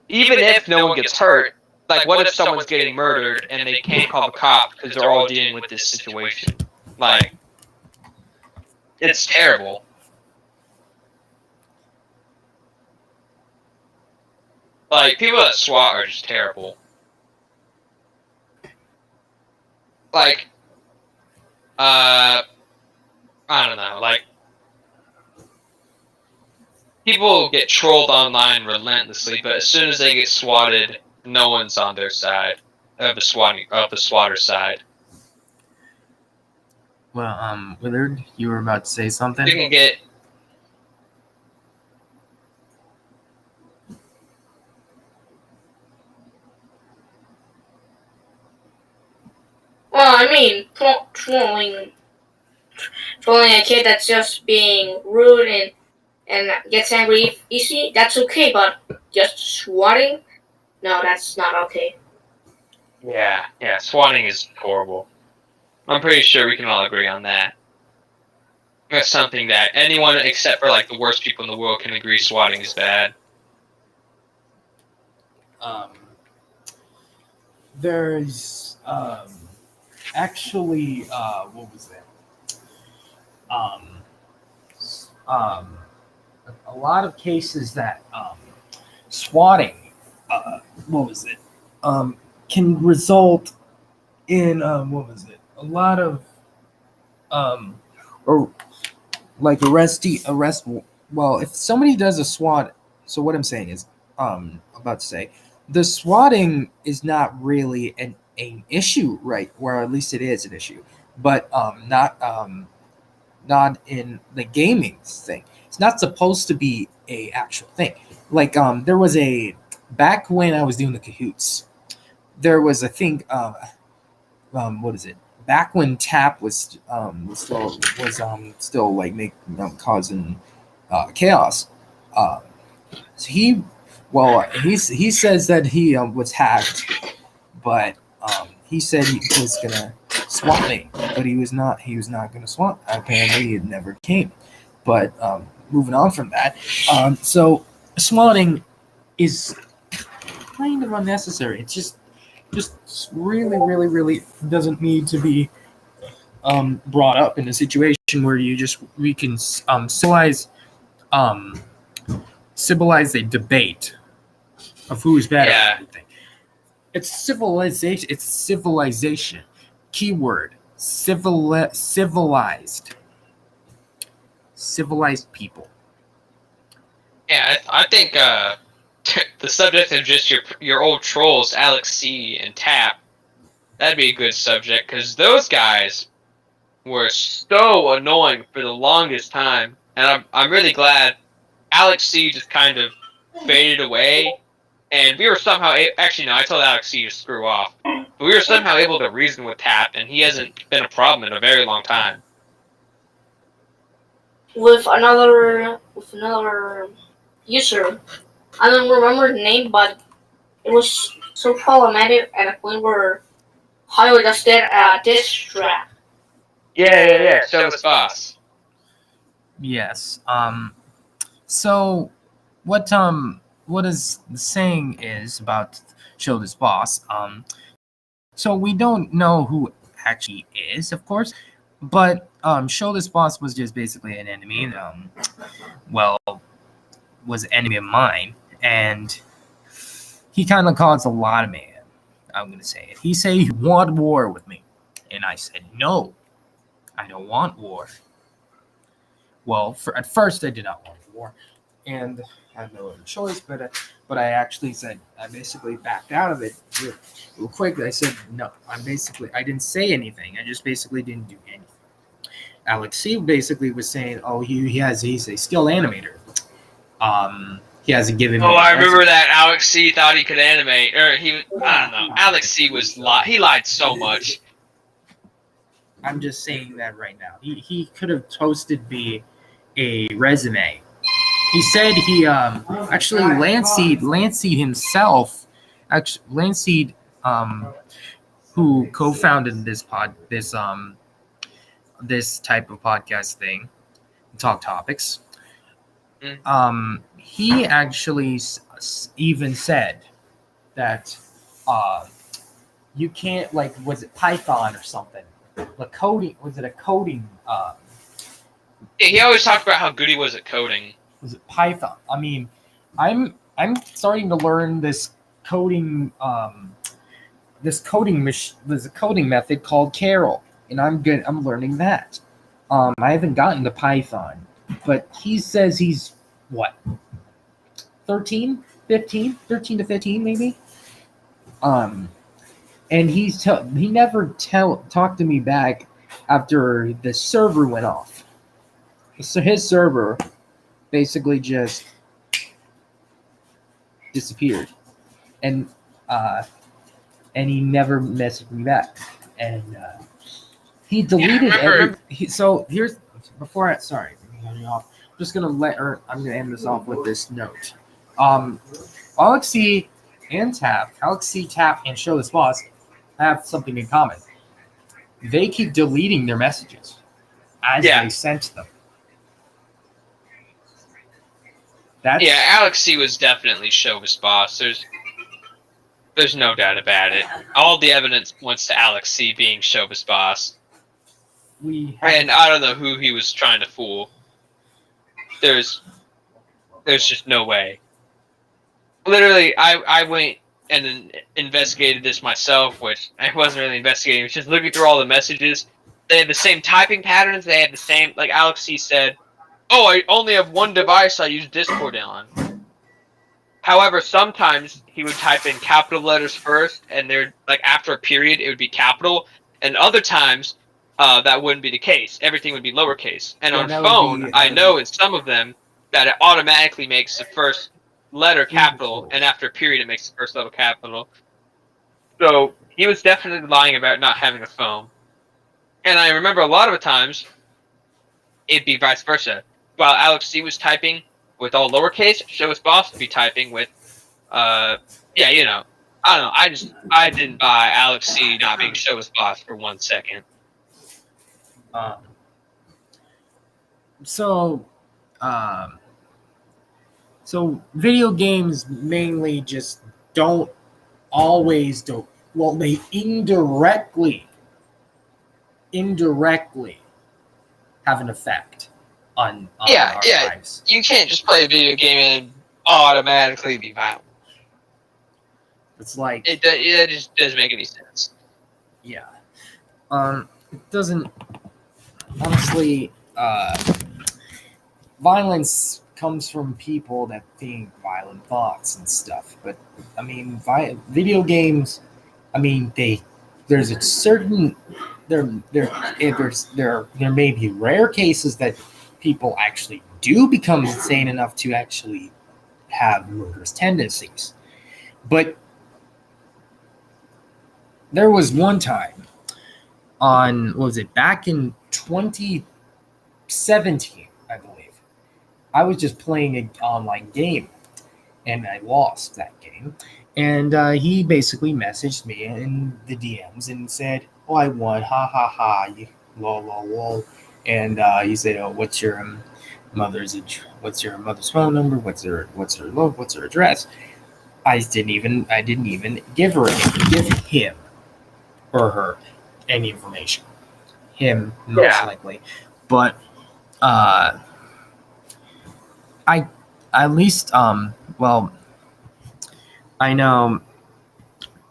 Even if no one gets hurt, like, what if someone's getting murdered and they can't call the cops because they're all dealing with this situation? Like, it's terrible. Like, people at SWAT are just terrible. Like, I don't know, like, people get trolled online relentlessly, but as soon as they get swatted, no one's on their side, of the swatter side. Well, Willard, you were about to say something? You can get... Well, I mean, trolling a kid that's just being rude and gets angry easy, that's okay, but just swatting? No, that's not okay. Yeah, swatting is horrible. I'm pretty sure we can all agree on that. That's something that anyone except for, like, the worst people in the world can agree swatting is bad. There's, actually, what was that? A lot of cases that, swatting, what was it? Can result in, what was it? A lot of, or like arrest. Well, if somebody does a SWAT, so what I'm saying is, about to say, the swatting is not really an issue, right? Or at least it is an issue, but not in the gaming thing. It's not supposed to be a actual thing. Like there was back when I was doing the Cahoots, there was a thing. What is it? Back when Tap was still like causing chaos. So he says that he was hacked, but he said he was gonna swat me, but he was not gonna swat. Apparently, it never came. But moving on from that, so swatting is kind of unnecessary. It's just really doesn't need to be brought up in a situation where we can civilize a debate of who's better at everything. It's civilization. It's civilization. Keyword: civilized people. Yeah, I think the subject of just your old trolls, Alex C and Tap, that'd be a good subject, because those guys were so annoying for the longest time, and I'm really glad Alex C just kind of faded away, and we were somehow actually no, I told Alex C to screw off, but we were somehow able to reason with Tap, and he hasn't been a problem in a very long time. With another user, I don't remember the name, but it was so problematic at a point where Hollywood just did a diss track. Yeah. Show us boss. Yes. So what is the saying is about show this boss? So we don't know who actually is, of course, but show this boss was just basically an enemy. Was an enemy of mine, and he kind of caused a lot of man. I'm gonna say it. He said he wanted war with me, and I said no, I don't want war. Well, at first I did not want war, and I had no other choice. But I actually said I basically backed out of it real quick. I said no. I didn't say anything. I just basically didn't do anything. Alex C basically was saying, oh, he's a skilled animator. He hasn't given me. Oh, I remember that Alex C thought he could animate, or I don't know. Alex C he lied so much. I'm just saying that right now. He could have posted me a resume. He said he actually Lanceed himself, actually Lanceed who co-founded this this type of podcast thing, Talk Topics. He actually even said that you can't, like, was it Python or something? The coding, was it a coding? Yeah, he always talked about how good he was at coding. Was it Python? I mean, I'm starting to learn this coding there's a coding method called Carol, and I'm learning that. I haven't gotten to Python, but he says he's what, 13 to 15 maybe. And he never talked to me back after the server went off. So his server basically just disappeared, and he never messaged me back, and he deleted so here's before I sorry, I'm just gonna I'm gonna end this off with this note. Alexi and Tap, and Show This Boss have something in common. They keep deleting their messages as they sent them. Alex C was definitely Show This Boss. There's no doubt about it. All the evidence points to Alex C being Show This Boss. And I don't know who he was trying to fool. There's just no way. Literally, I went and investigated this myself, which I wasn't really investigating. I was just looking through all the messages. They had the same typing patterns. They had the same, like Alex C said, "Oh, I only have one device I use Discord on." However, sometimes he would type in capital letters first, and they're like after a period, it would be capital. And other times, that wouldn't be the case. Everything would be lowercase. And on phone, I know in some of them that it automatically makes the first letter capital, and after a period, it makes the first letter capital. So he was definitely lying about not having a phone. And I remember a lot of the times, it'd be vice versa. While Alex C was typing with all lowercase, Show This Boss would be typing with, I don't know. I didn't buy Alex C not being Show This Boss for 1 second. So video games mainly just don't always do. Well, they indirectly have an effect on our lives. You can't just play a video game and automatically be violent. It's like it just doesn't make any sense. Yeah. It doesn't. Honestly, violence comes from people that think violent thoughts and stuff. But I mean, video games. I mean, there's a certain there may be rare cases that people actually do become insane enough to actually have murderous tendencies. But there was one time back in 2017, I believe. I was just playing an online game, and I lost that game. And he basically messaged me in the DMs and said, "Oh, I won, ha ha ha, lol lol lol." And he said, "Oh, what's your mother's phone number? What's her address?" I didn't even give him or her any information. Him most likely, but I at least I know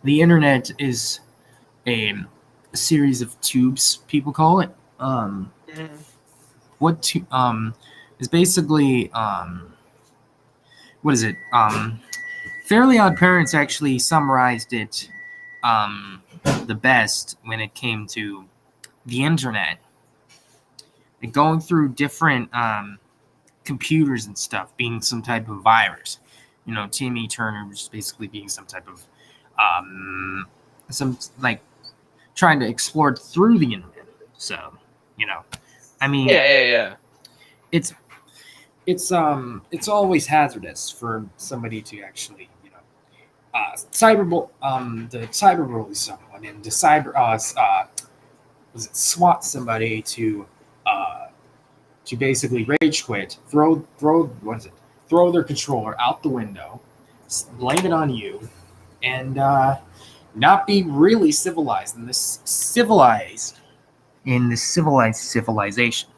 the internet is a series of tubes, people call it. Is basically what is it? Fairly Odd Parents actually summarized it the best when it came to the internet. And going through different computers and stuff being some type of virus. You know, Timmy Turner was basically being some type of trying to explore through the internet. So, I mean, Yeah. it's always hazardous for somebody to actually, cyberbully someone and to swat somebody to basically rage quit, throw their controller out the window, blame it on you, and not be really civilized in this civilized civilization.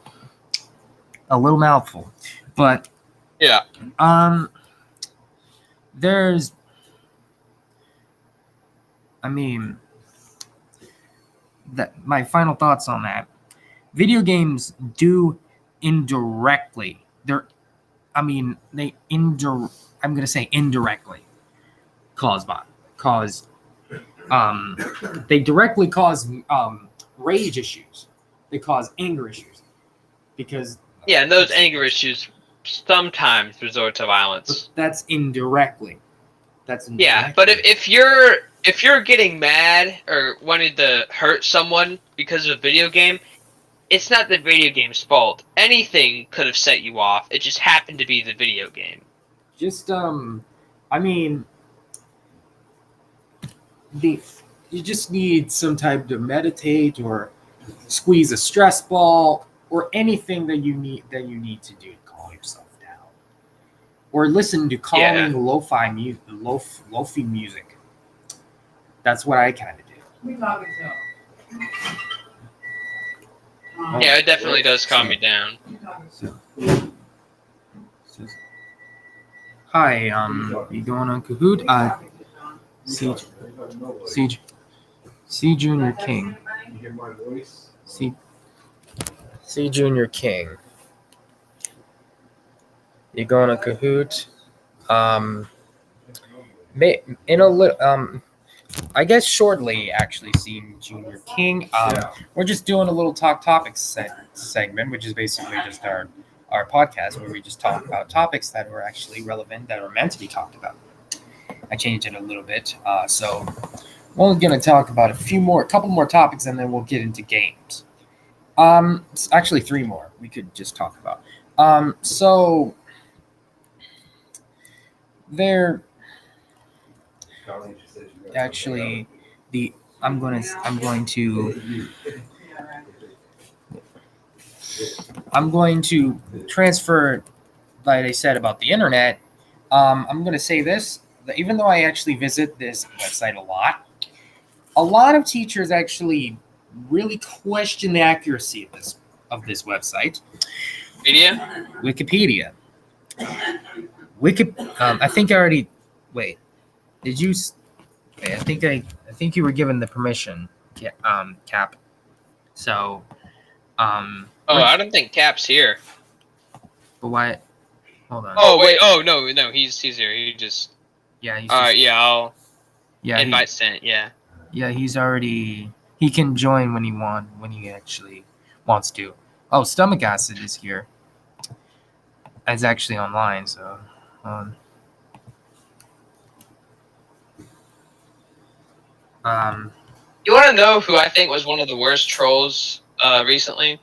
A little mouthful, but Yeah. there's, I mean, that my final thoughts on that. Video games do indirectly. I'm gonna say indirectly they directly cause rage issues. They cause anger issues because Yeah, and those anger issues sometimes resort to violence. that's indirectly. Yeah, but if you're getting mad or wanting to hurt someone because of a video game, it's not the video game's fault. Anything could have set you off. It just happened to be the video game. Just you just need some type to meditate or squeeze a stress ball or anything that you need to do to calm yourself down, or listen to calming lo-fi music. That's what I kind of do. Yeah, it definitely does calm you down. Hi, you going on Kahoot? C Junior King. C Junior King. You going on Kahoot? In a little, I guess shortly, actually, C Junior King. We're just doing a little talk topics segment, which is basically just our podcast where we just talk about topics that were actually relevant, that are meant to be talked about. I changed it a little bit, so we're going to talk about a couple more topics, and then we'll get into games. Actually, 3 more we could just talk about. So there, actually, I'm going to transfer, like I said about the internet. I'm going to say this, that even though I actually visit this website a lot of teachers actually really question the accuracy of this website. Wikipedia. I think I already. Wait, did you? Okay, I think you were given the permission, Cap. So, I don't think Cap's here. But why? Hold on. Oh wait. Oh no, he's here. He just. Yeah. He's I'll. Yeah. Invite sent. Yeah. Yeah, he's already. He can join when he actually wants to. Oh, Stomach Acid is here. It's actually online, so. You want to know who I think was one of the worst trolls recently?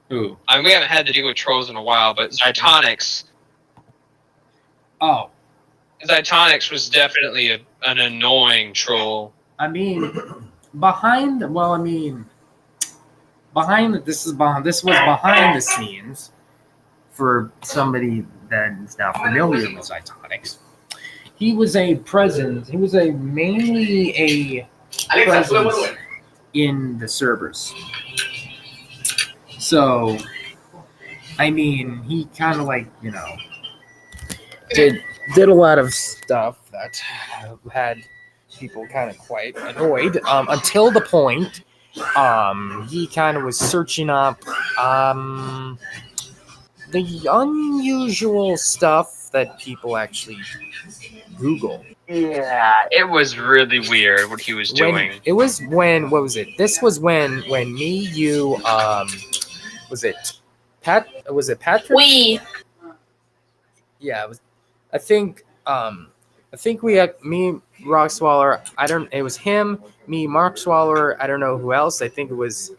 Who? We haven't had to deal with trolls in a while, but Zytonics. Oh. Zytonics was definitely an annoying troll. I mean, this was behind the scenes for somebody that is now familiar with Zytonics. He was mainly a presence in the servers. So, I mean, he kind of did a lot of stuff that had people kind of quite annoyed until the point he kind of was searching up the unusual stuff that people actually Google. Yeah, it was really weird what he was doing. What was it? This was when me, you, was it Patrick? We. Yeah, it was. I think we had me, Rock Swaller. It was him, me, Mark Swaller. I don't know who else. I think it was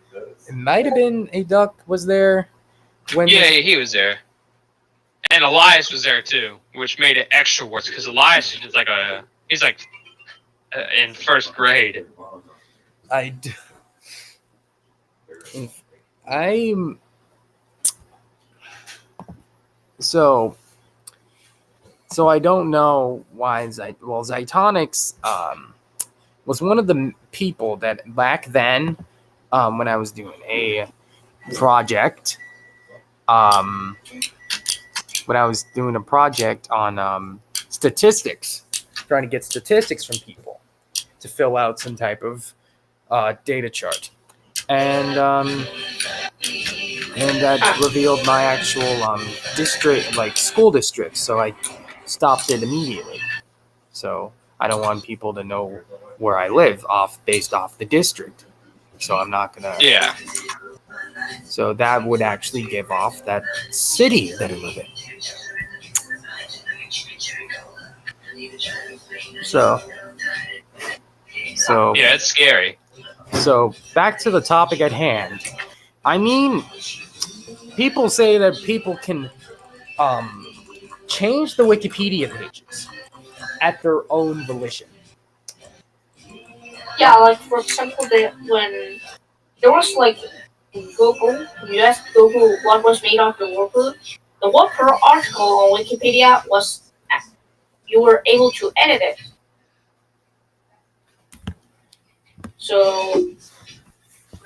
it might have been a duck was there when Yeah, he was there. And Elias was there too, which made it extra worse because Elias is just like he's like in first grade. I'm so I don't know why Zytonics was one of the people that back then when I was doing a project when I was doing a project on statistics, trying to get statistics from people to fill out some type of data chart, and that revealed my actual district, like school district. So I stopped it immediately. So I don't want people to know where I live based off the district. So I'm not gonna. Yeah. So that would actually give off that city that I live in. So Yeah, it's scary. So back to the topic at hand. I mean, people say that people can change the Wikipedia pages at their own volition. Yeah, like for example, when there was like Google, you asked Google what was made of the worker. The worker article on Wikipedia was you were able to edit it. So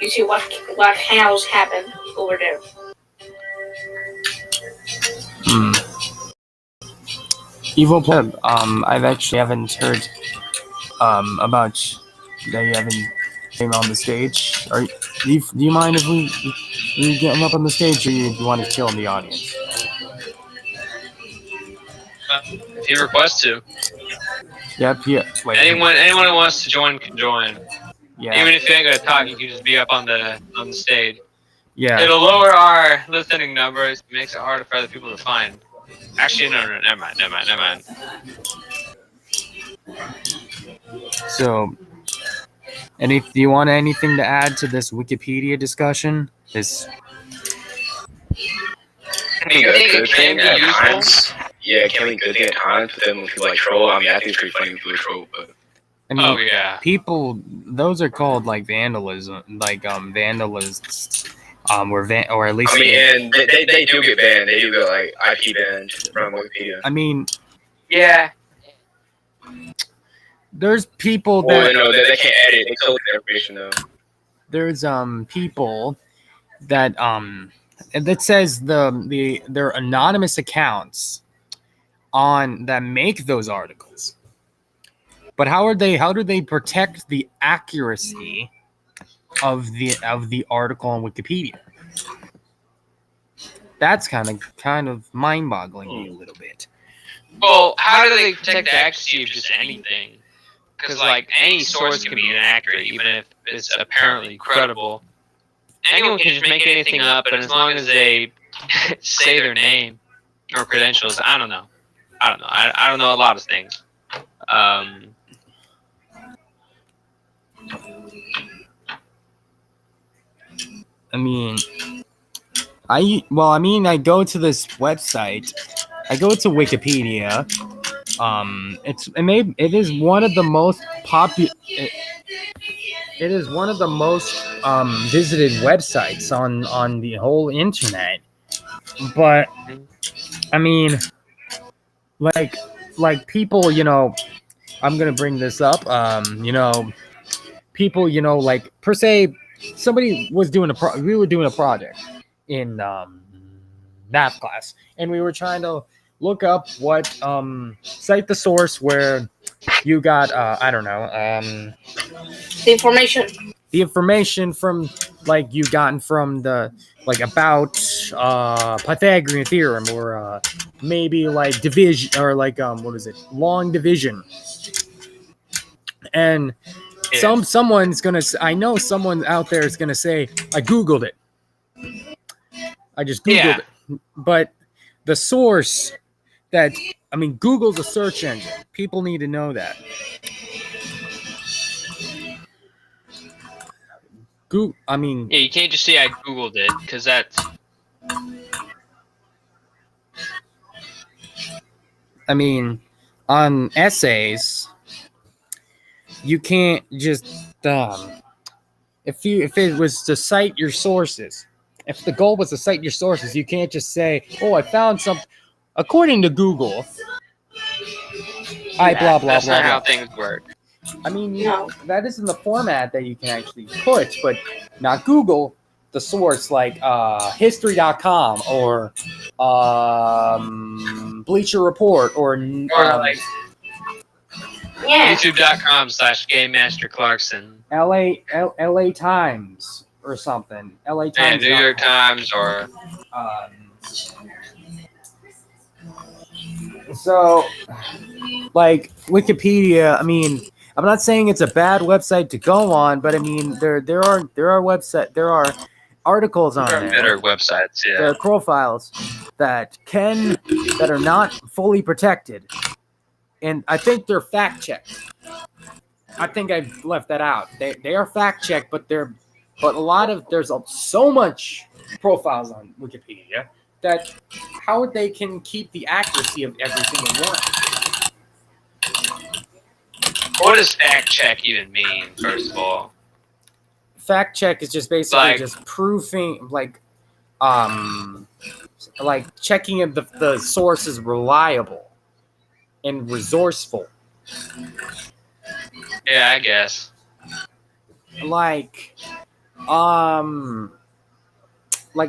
you see what house happened over there. Evil Pleb, I've actually haven't heard about that you haven't came on the stage. Do you mind if we get him up on the stage, or you want to chill in the audience? If you request to. Yep. Yeah. Wait. Anyone who wants to join can join. Yeah. Even if you ain't gonna talk, you can just be up on the stage. Yeah. It'll lower our listening numbers, makes it harder for other people to find. Actually, no, never mind. So, and if you want anything to add to this Wikipedia discussion, this. I think a good thing at times. Yeah, it can be a good thing at times, but then when people like troll, I mean, I think it's pretty funny when people troll, but. I mean, oh yeah. People, those are called like vandalism, like vandalists, or at least. I mean, and they do get banned. They do get like IP banned from Wikipedia. I mean, yeah. There's people Well, that. no, they can't edit. They collect the information though. There's people that that says their anonymous accounts on that make those articles. But how do they protect the accuracy of the article on Wikipedia? That's kind of mind-boggling me a little bit. Well, how do they protect the accuracy of just anything? Because like any source can be inaccurate, even if it's apparently credible. Anyone can just make anything up, and as long as they say their name or credentials, I don't know. I don't know a lot of things. I go to this website. I go to Wikipedia. It is one of the most popular. It is one of the most visited websites on the whole internet. But I mean, like people, I'm gonna bring this up. People, like per se, somebody was doing we were doing a project in math class, and we were trying to look up what cite the source where you got I don't know the information from like you gotten from the like about Pythagorean theorem or maybe like division or like what is it, long division. And someone's gonna, I know someone out there is gonna say, I googled it. I just googled it. But the source Google's a search engine. People need to know that. I mean, Yeah, you can't just say I googled it because that's. I mean, on essays, you can't just if it was to cite your sources, if the goal was to cite your sources, you can't just say, "Oh, I found something." According to Google, I blah blah That's blah not how blah. things work. I mean, No. that isn't the format that you can actually put, but not Google, the source like history.com or Bleacher Report or like Yeah. YouTube.com/Game Master Clarkson. LA Times or something. LA And Times. New York Times or. So, like Wikipedia, I mean, I'm not saying it's a bad website to go on, but I mean, there are articles on There are there. better websites, There yeah. are profiles that are not fully protected, and I think they're fact checked. I think I've left that out. They are fact checked, but there's so much profiles on Wikipedia that how they can keep the accuracy of every single one. What does fact check even mean, first of all? Fact check is just basically Like- just proving like checking if the source is reliable and resourceful. Yeah, I guess. Like a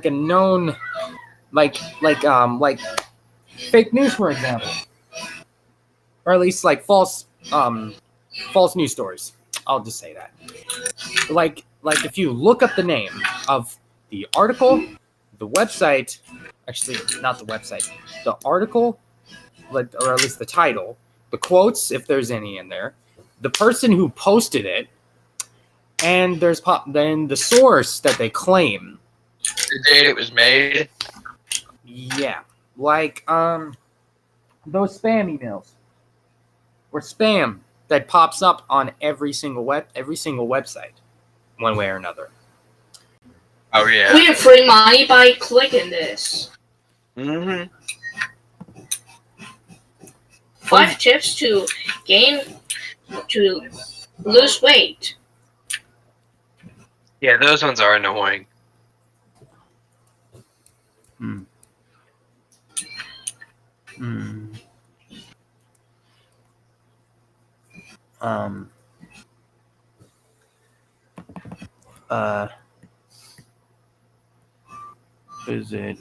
known like fake news, for example, or at least like false news stories. I'll just say that. Like if you look up the name of the article, the website, actually not the website, the article, or at least the title, the quotes, if there's any in there, the person who posted it, and then the source that they claim. The date it was made. Yeah, like those spam emails or spam that pops up on every single website, one way or another. Oh, yeah. We have free money by clicking this. Mm-hmm. 5 tips to lose weight. Yeah, those ones are annoying. Is it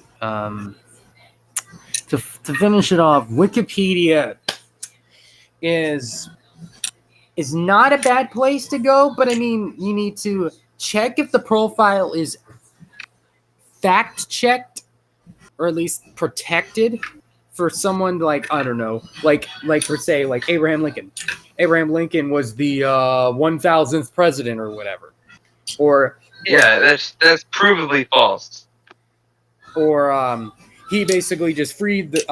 to finish it off, Wikipedia is not a bad place to go, but I mean, you need to check if the profile is fact checked or at least protected for someone like, I don't know, like for say like Abraham Lincoln. Abraham Lincoln was the 1000th president or whatever. Or Yeah, that's provably false. Or he basically just freed the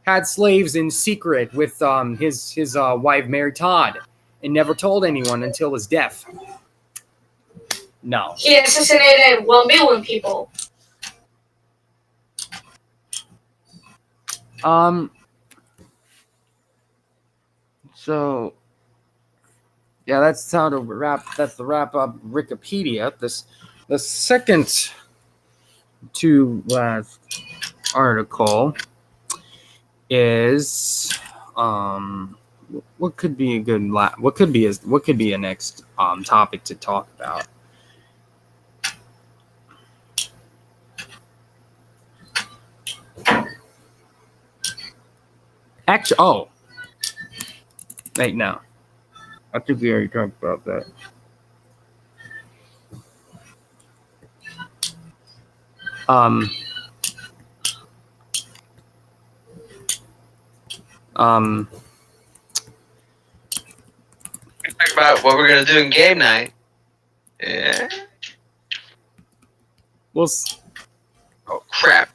had slaves in secret with his wife Mary Todd and never told anyone until his death. No. He assassinated 1 million people. So yeah, that's how to wrap. That's the wrap up Wikipedia. The second to last article is what could be a good what could be a next topic to talk about. Actually, wait, no. I think we already talked about that. Talk about what we're gonna do in game night. Yeah. We'll Oh crap!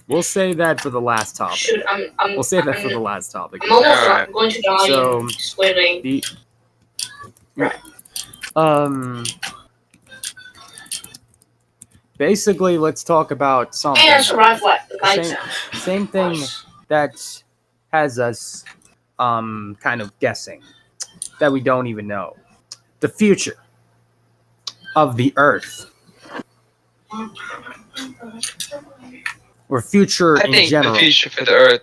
we'll save that for the last topic. Shoot, We'll save that for the last topic. I'm almost Alright. going to die So, in Squid Game. Basically, let's talk about something. And survive Same, same thing that has us kind of guessing that we don't even know. The future of the Earth. Or future I in think general. the future for the Earth.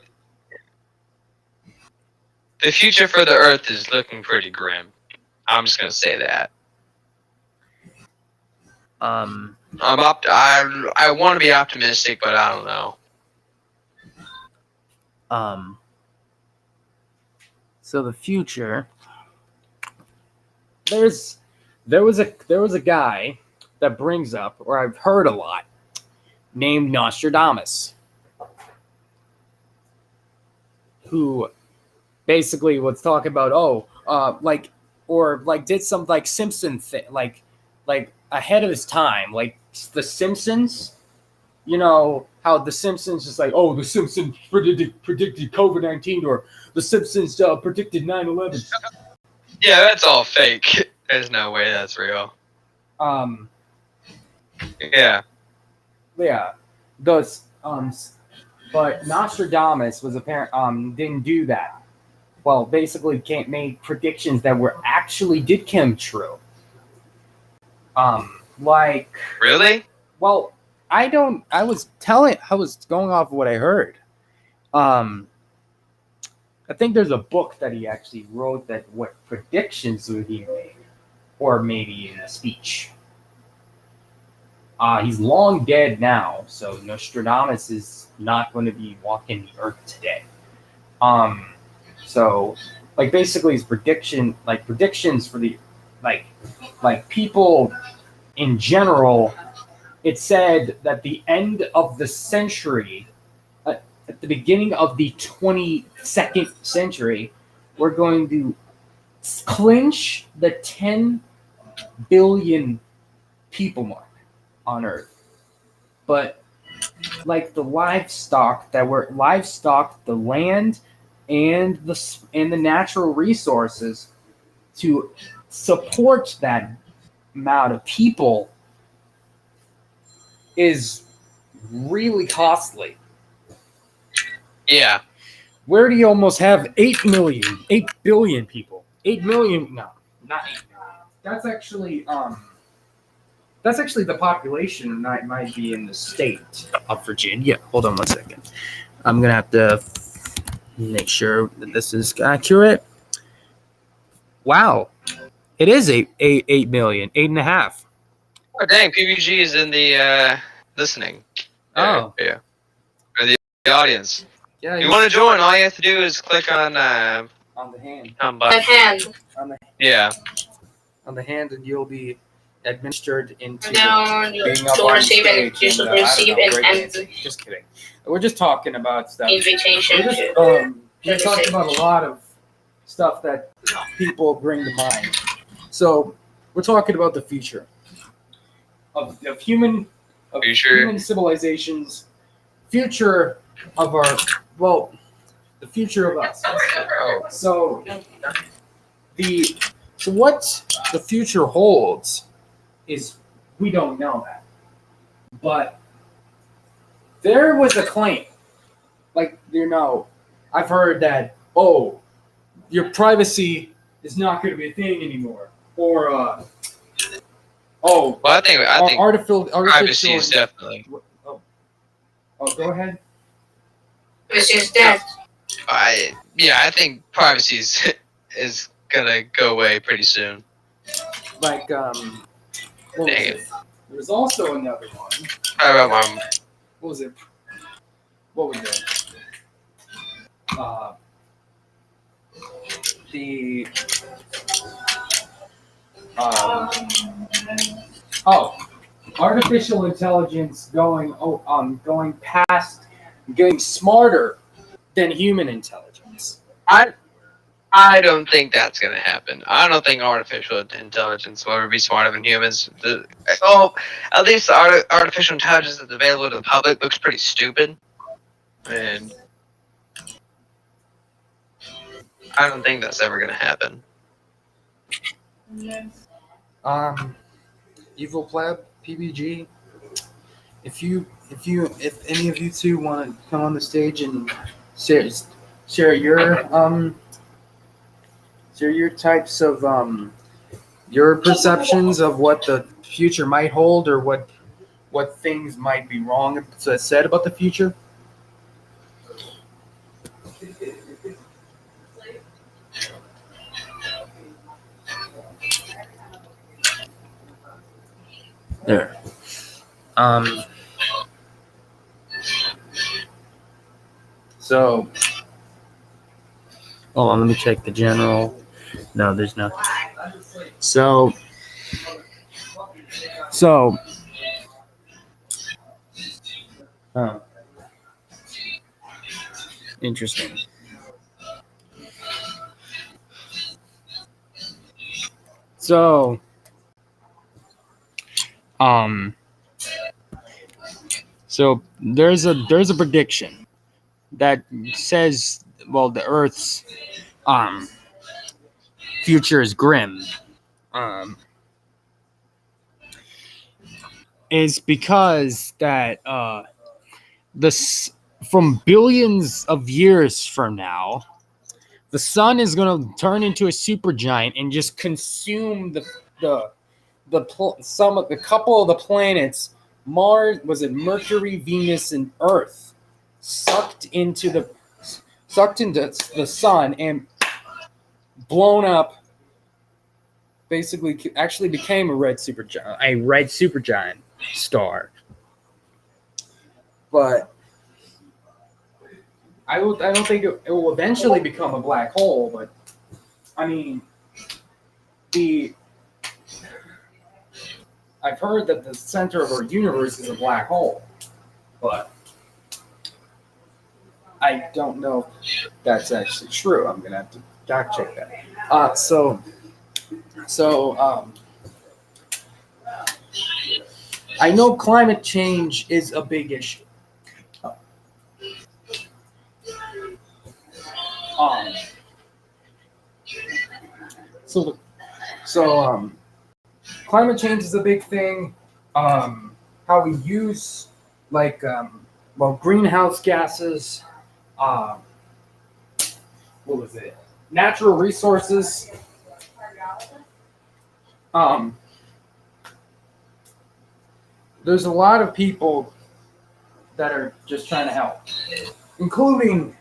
The future for the Earth is looking pretty grim. I'm just gonna say that. I want to be optimistic, but I don't know. So the future. There was a guy that brings up, or I've heard a lot, named Nostradamus, who basically was talking about did some like Simpson thing, like ahead of his time, like the Simpsons. You know how the Simpsons is like, oh, the Simpsons predicted COVID-19, or the Simpsons predicted 9/11. Yeah, that's all fake. There's no way that's real. Yeah. Yeah. Those but Nostradamus was didn't do that. Well, basically can't make predictions that were actually did come true. Like Really? Well, I was going off of what I heard. I think there's a book that he actually wrote that what predictions would he make, or maybe in a speech. He's long dead now, so Nostradamus is not going to be walking the earth today. So like basically his predictions for the like people in general. It said that the end of the century, at the beginning of the 22nd century, we're going to clinch the 10 billion people mark on Earth. But like the livestock, the land and the natural resources to support that amount of people is really costly. Yeah. Where do you almost have 8 billion people? 8 million? No, not 8 million. That's actually the population that might be in the state of Virginia. Hold on one second. I'm gonna have to make sure that this is accurate. Wow, it is 8 million, 8.5. Oh dang, PBG is in the listening. Oh. Yeah. Or the audience. Yeah, You want to join? All you have to do is click on the hand. The hand. Yeah. On the hand, and you'll be administered into Down, being you'll up on receive and stage and, receive breaking. Just kidding. We're just talking about stuff. invitation We're to. just talking about a lot of stuff that people bring to mind. So we're talking about the future of human civilizations, future of the future of us. So what the future holds is we don't know that. But there was a claim, I've heard that, your privacy is not going to be a thing anymore, or Well, I think artificial privacy is definitely. Go ahead. It's just that. I think privacy is gonna go away pretty soon. What was it? There was also another one. What was it? Artificial intelligence going past, getting smarter than human intelligence. I don't think that's gonna happen. I don't think artificial intelligence will ever be smarter than humans. At least the artificial intelligence that's available to the public looks pretty stupid, and I don't think that's ever gonna happen. Evil Pleb, PBG. If any of you two want to come on the stage and share your types of your perceptions of what the future might hold, or what things might be wrong said about the future. There. So, hold on, let me check the general. No, there's no. So, interesting. So, there's a prediction that says, well, the Earth's future is grim. Is because that from billions of years from now, the sun is going to turn into a supergiant and just consume the couple of the planets. Mars, was it Mercury, Venus, and Earth, sucked into the sun and blown up. Basically, actually became a red supergiant star. But I don't think it will eventually become a black hole. But I mean, I've heard that the center of our universe is a black hole, but I don't know if that's actually true. I'm gonna have to fact check that. I know climate change is a big issue. Climate change is a big thing. How we use greenhouse gases. What was it? Natural resources. There's a lot of people that are just trying to help, including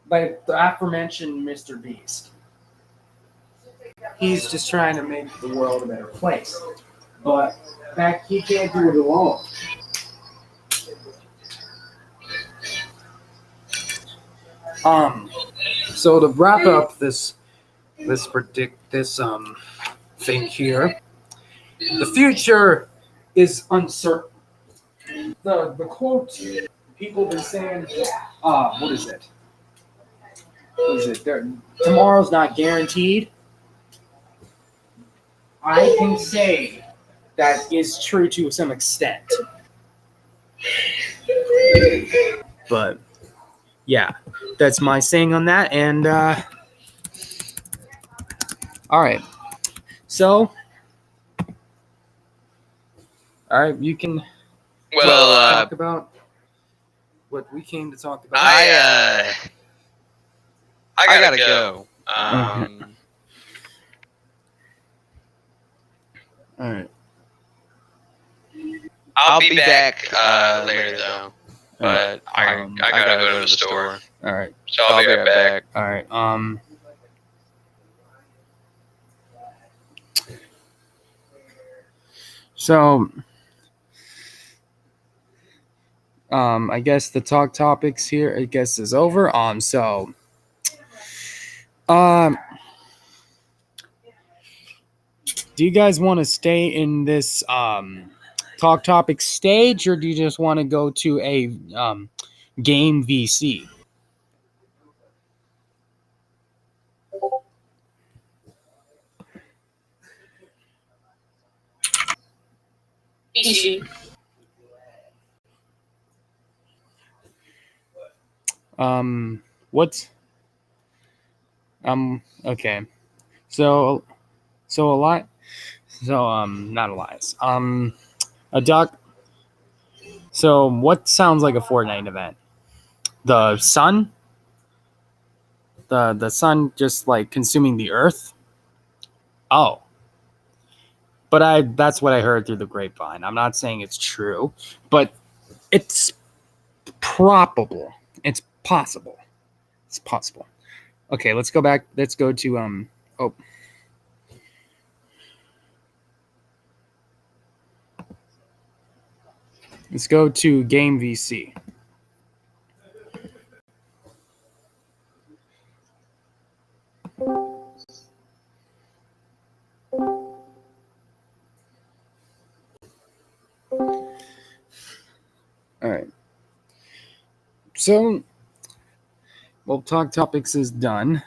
like the aforementioned Mr. Beast. He's just trying to make the world a better place, but he can't do it alone. So to wrap up this thing here, the future is uncertain. The quote people have been saying, what is it? Tomorrow's not guaranteed. I can say that is true to some extent. But yeah, that's my saying on that. And all right. So, all right, you can talk about what we came to talk about. I gotta go. All right. I'll be back later though, but I gotta go to the store. All right. So I'll be right back. All right. So, I guess the talk topics here, is over. Do you guys want to stay in this talk topic stage, or do you just want to go to a game VC? VC. Okay. So a lot So not Elias. A duck. So what sounds like a Fortnite event? The sun? The sun just like consuming the earth? Oh. But that's what I heard through the grapevine. I'm not saying it's true, but it's probable. It's possible. It's possible. Okay, let's go back. Let's go to let's go to Game VC. All right. So, well, Talk Topics is done.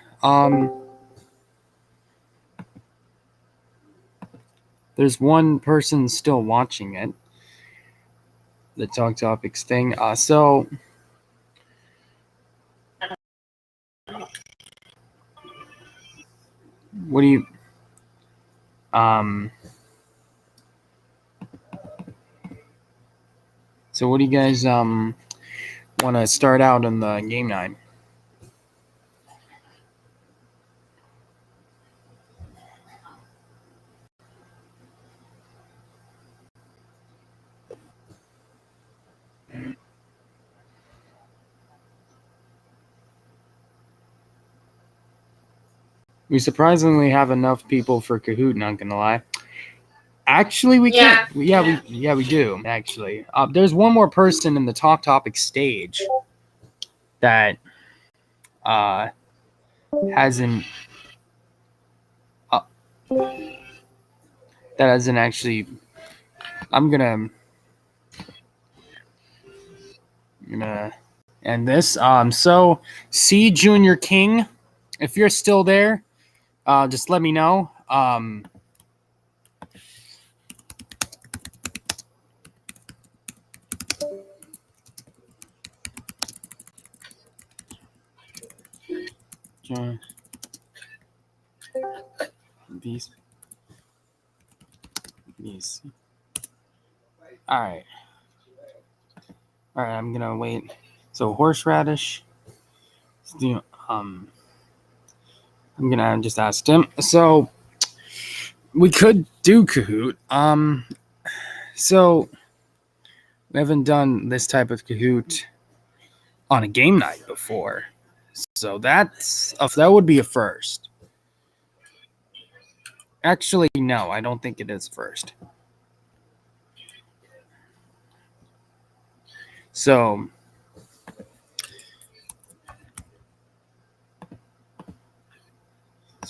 There's one person still watching it. The Talk Topics thing. So, what do you? So what do you guys want to start out on the game night? We surprisingly have enough people for Kahoot, not gonna lie. Actually, we can't. Yeah, we do. Actually, there's one more person in the Talk Topic stage that hasn't actually. I'm gonna end this. So C Junior King, if you're still there, just let me know. These. All right. I'm gonna wait. So horseradish. I'm gonna just ask him. So we could do Kahoot. So we haven't done this type of Kahoot on a game night before. So that would be a first. Actually, no, I don't think it is first. So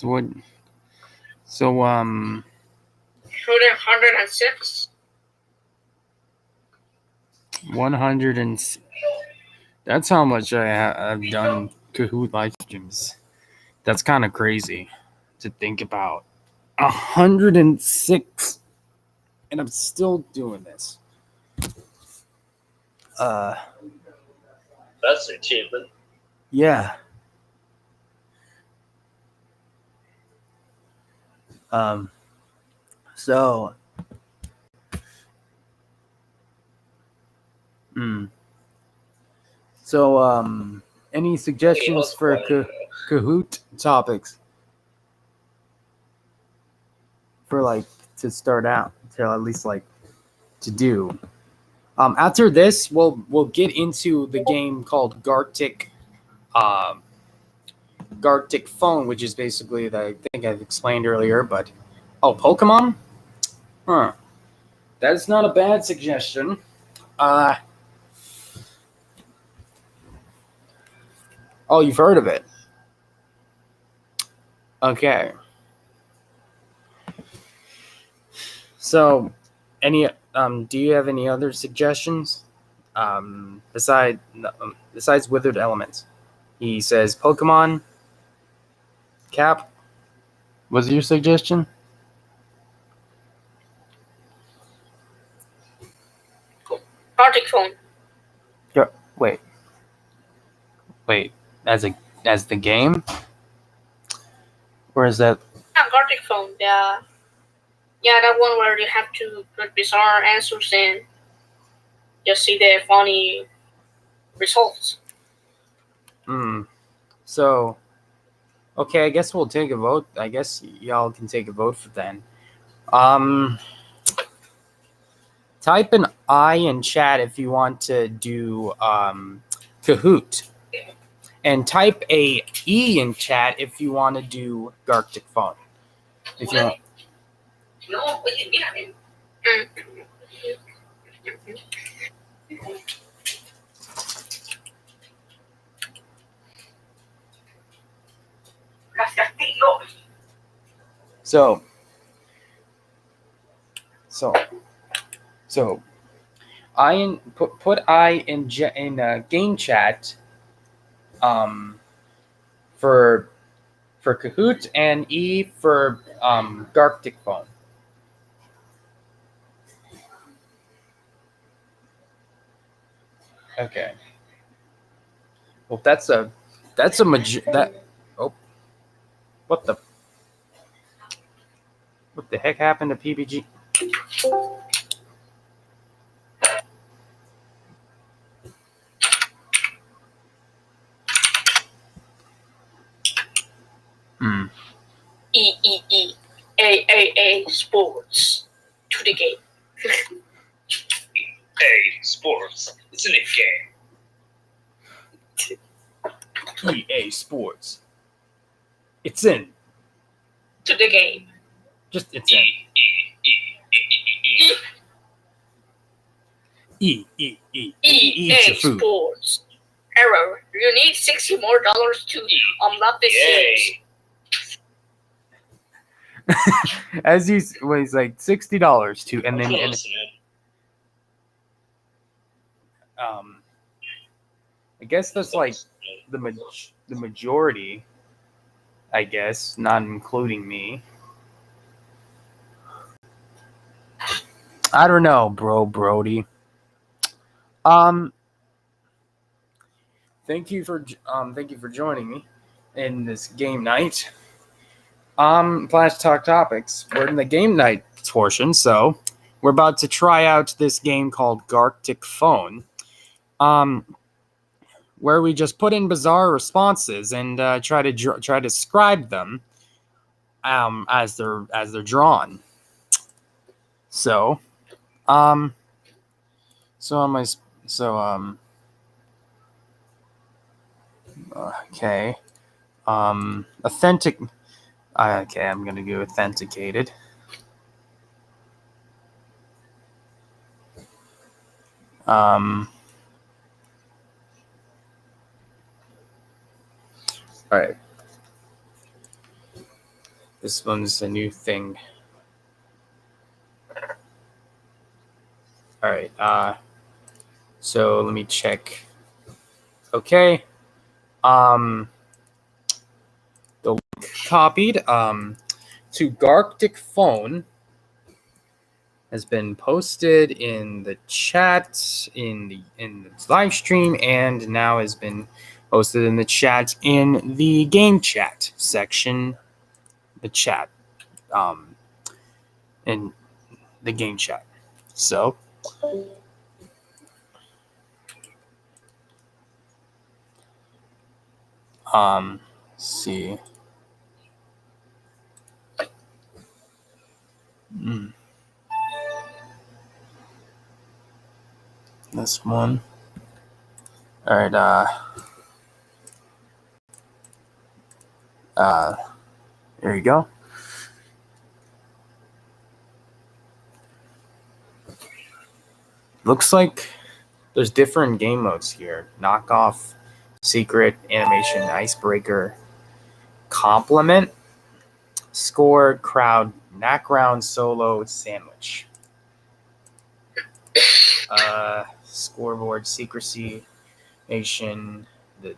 what? So 106. 100 and that's how much I've done Kahoot live streams. That's kind of crazy to think about. 106, and I'm still doing this. That's an achievement. Yeah. So. So, any suggestions for Kahoot topics? For like to start out, to at least like to do. After this, we'll get into the game called Gartic Phone, which is basically that I think I've explained earlier. But Pokemon, that is not a bad suggestion. You've heard of it? Okay. So, do you have any other suggestions? Besides Withered Elements, he says Pokemon. Cap, was your suggestion? Gartic Phone. Wait. As the game, or is that? Yeah, Gartic Phone. Yeah. Yeah, that one where you have to put bizarre answers and just see the funny results. So, okay, I guess we'll take a vote. I guess y'all can take a vote for then. Type an I in chat if you want to do Kahoot. And type a E in chat if you want to do Garctic Phone. If you want. No, but you get it. So, I in put I in game chat for Kahoot and E for Garctic Phone. Okay. Well, that's a what the heck happened to PBG? E Sports to the game. Sports. It's an in-game. EA Sports. It's in. To the game. Just it's in. EA Sports. Error. You need $60 more to unlock the games. As he's like $60 to, and then I guess that's like the majority. I guess, not including me. I don't know, Brody. Thank you for joining me in this game night. Flash Talk Topics. We're in the game night portion, so we're about to try out this game called Garctic Phone. Where we just put in bizarre responses and try to describe them as they're drawn. So, okay, authentic. Okay, I'm gonna go authenticated. All right. This one's a new thing. All right. So let me check. Okay. The link copied to Garctic Phone has been posted in the chat in the live stream, and now has been posted in the chat in the game chat section. The chat, in the game chat. So, let's see. This one. All right. There you go. Looks like there's different game modes here. Knockoff, secret, animation, icebreaker, compliment, score, crowd, background, solo, sandwich. Scoreboard, secrecy, nation, the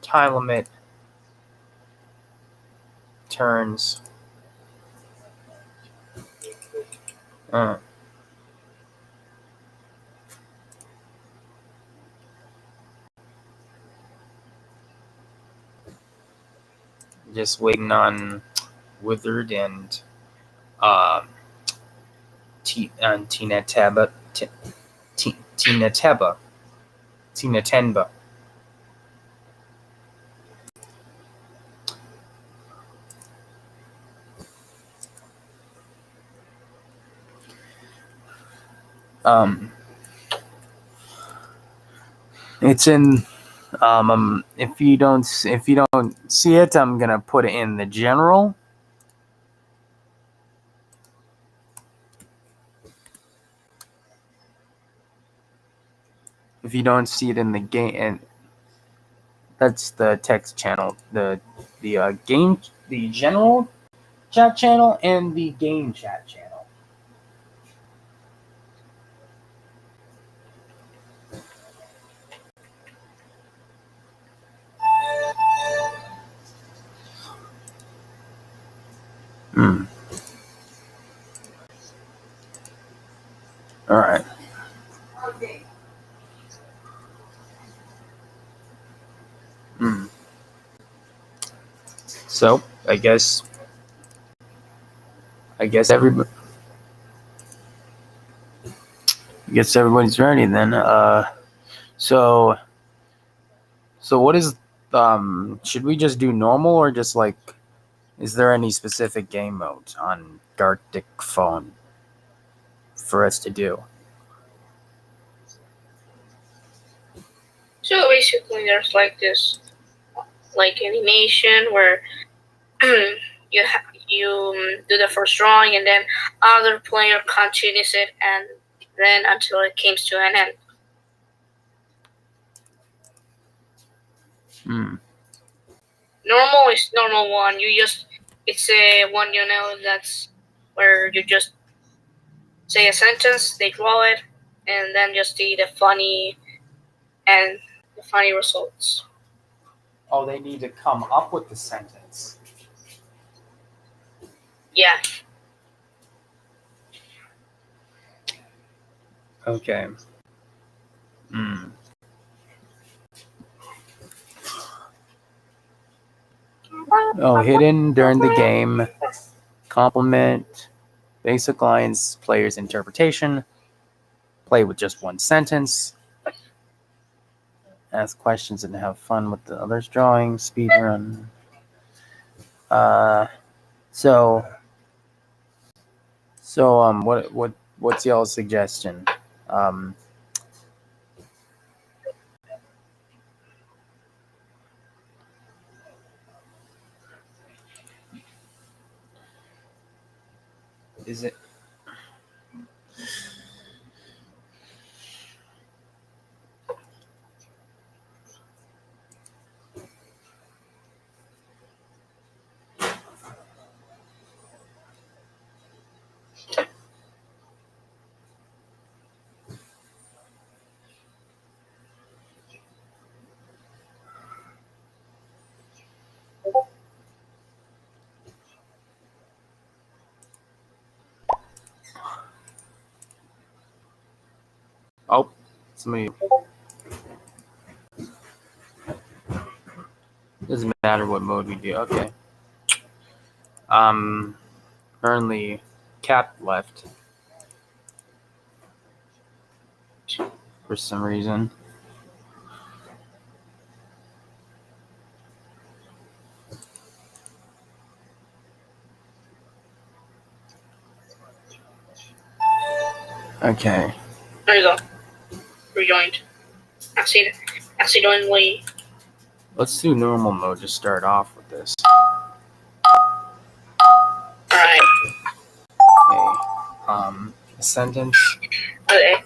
time limit, turns. Just waiting on Withered and Tineteba. Tinetenba. It's in. If you don't see it, I'm gonna put it in the general. If you don't see it in the game, and that's the text channel, the game, the general chat channel, and the game chat channel. All right. So I guess everybody's ready then. So what is should we just do normal, or just like, is there any specific game mode on Gartic Phone for us to do? So basically, there's like this, like animation where you do the first drawing, and then other player continues it, and then until it comes to an end. Normal is normal one. It's a one, that's where you just say a sentence, they draw it, and then just see the funny results. Oh, they need to come up with the sentence. Yeah. Okay. Oh, hidden during the game. Compliment. Basic lines. Player's interpretation. Play with just one sentence. Ask questions and have fun with the others' drawing. Speed run. What's y'all's suggestion? Is it? Oh, somebody. Doesn't matter what mode we do. Okay. Currently, Cap left for some reason. Okay. There you go. Rejoined. Accidentally. Let's do normal mode to start off with this. Alright. Okay. A sentence. Okay.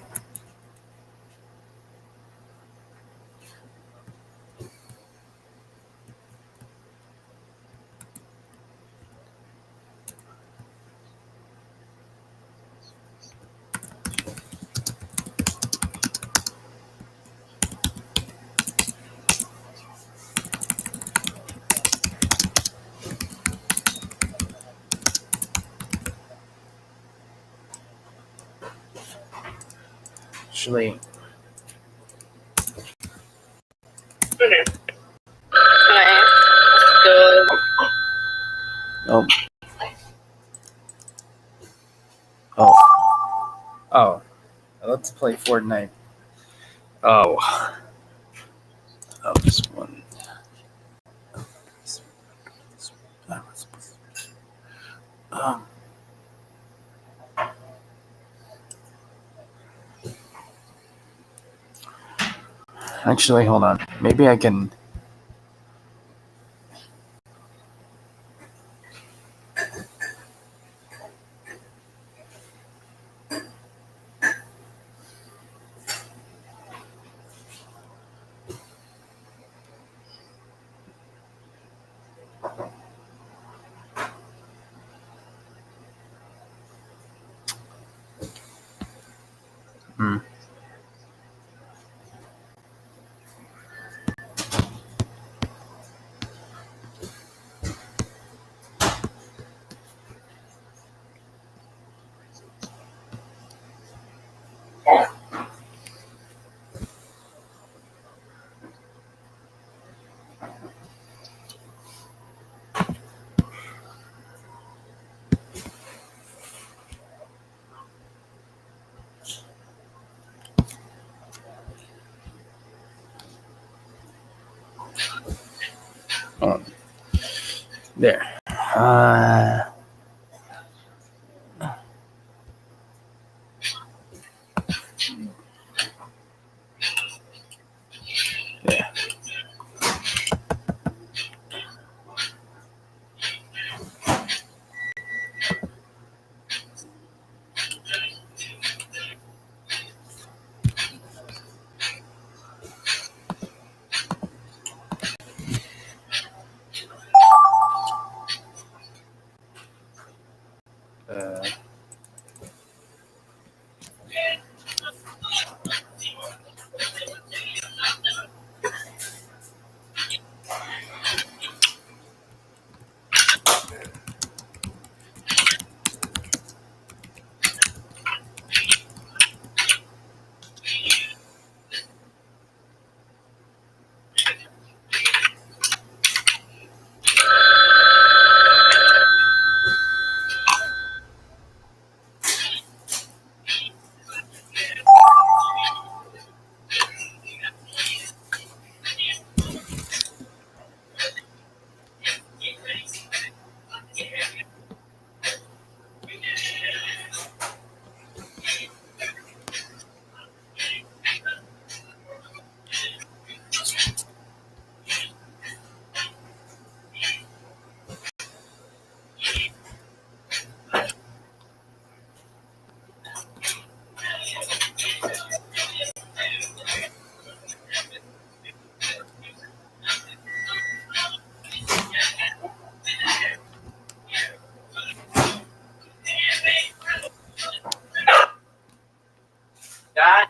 Actually. Okay. Alright. Good. Oh. Oh, let's play Fortnite. Oh, this one. Um, Actually, hold on. Maybe I can. Hmm. Oh. There. Yeah.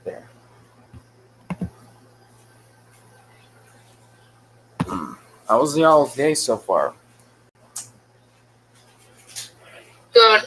There. How was y'all's day so far? Good.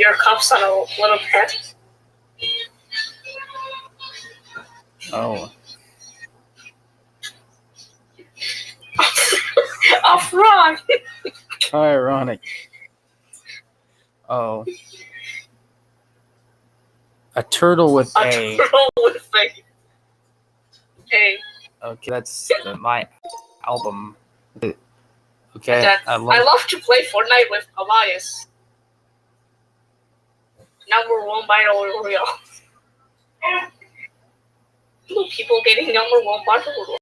your cups on a little pet. Oh, A frog. how ironic. Oh, a turtle with A a. turtle with a. Okay, that's my album. Okay, That, I I love. love to play Fortnite with Elias. #1 battle royale. People getting #1 battle royale.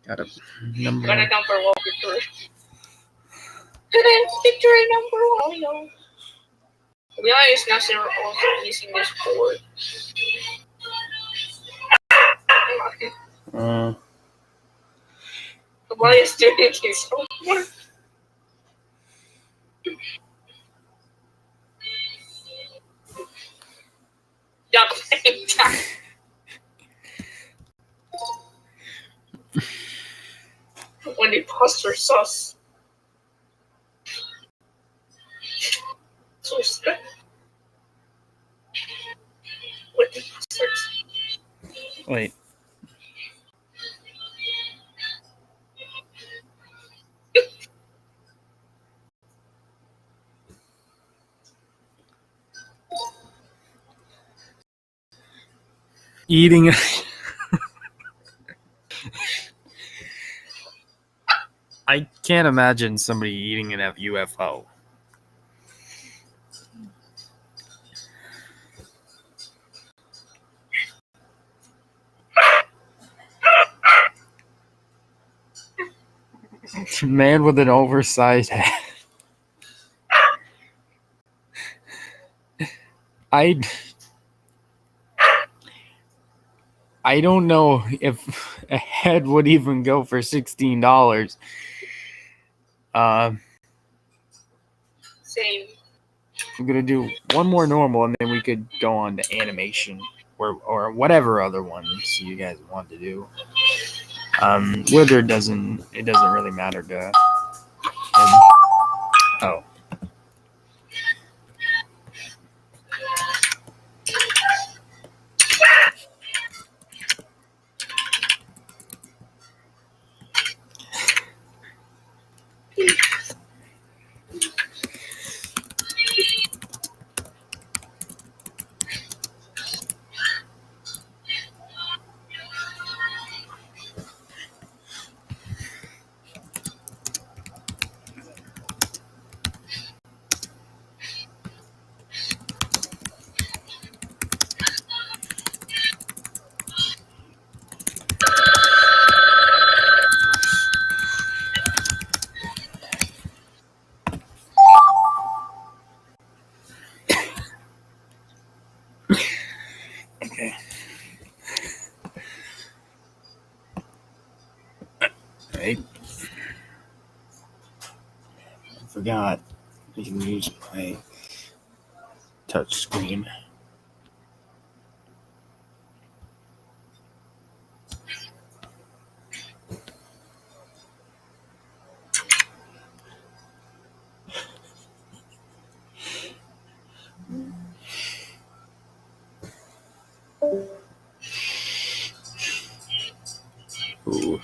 Got a number. Got a #1 victory. Victory #1. Yo. Elias now also using this board. Elias doing his homework. Not playing time. When the imposter sauce. So sad. With the imposters. Wait. Eating. I can't imagine somebody eating an UFO. Man with an oversized hat. I don't know if a head would even go for $16. Same. I'm gonna do one more normal, and then we could go on to animation or whatever other ones you guys want to do. Whether it doesn't really matter to him. Oh. Okay. Right. I forgot you can use my touch screen. Ooh.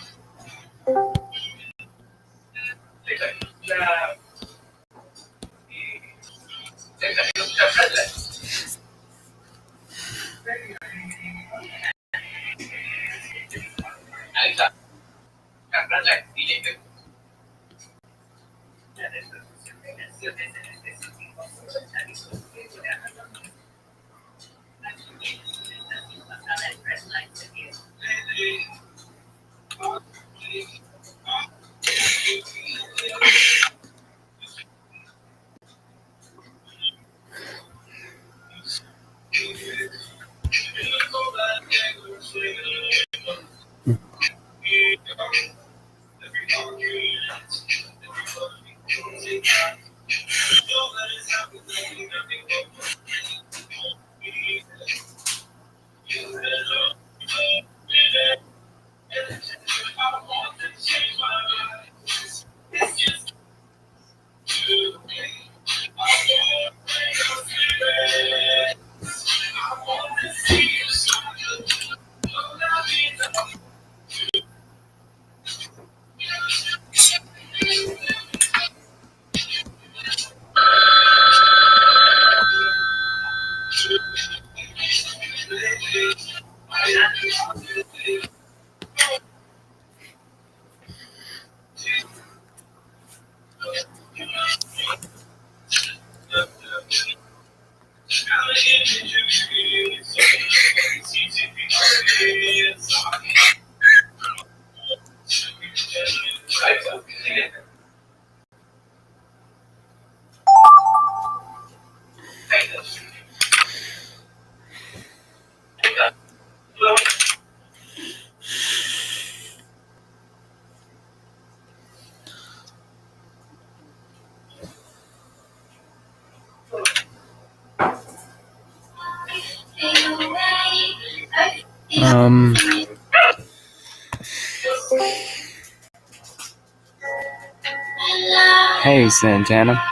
Hey, Santana.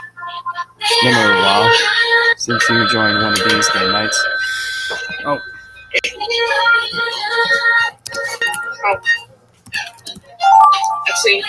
It's been a while since you joined one of these game nights. Oh. Let's see.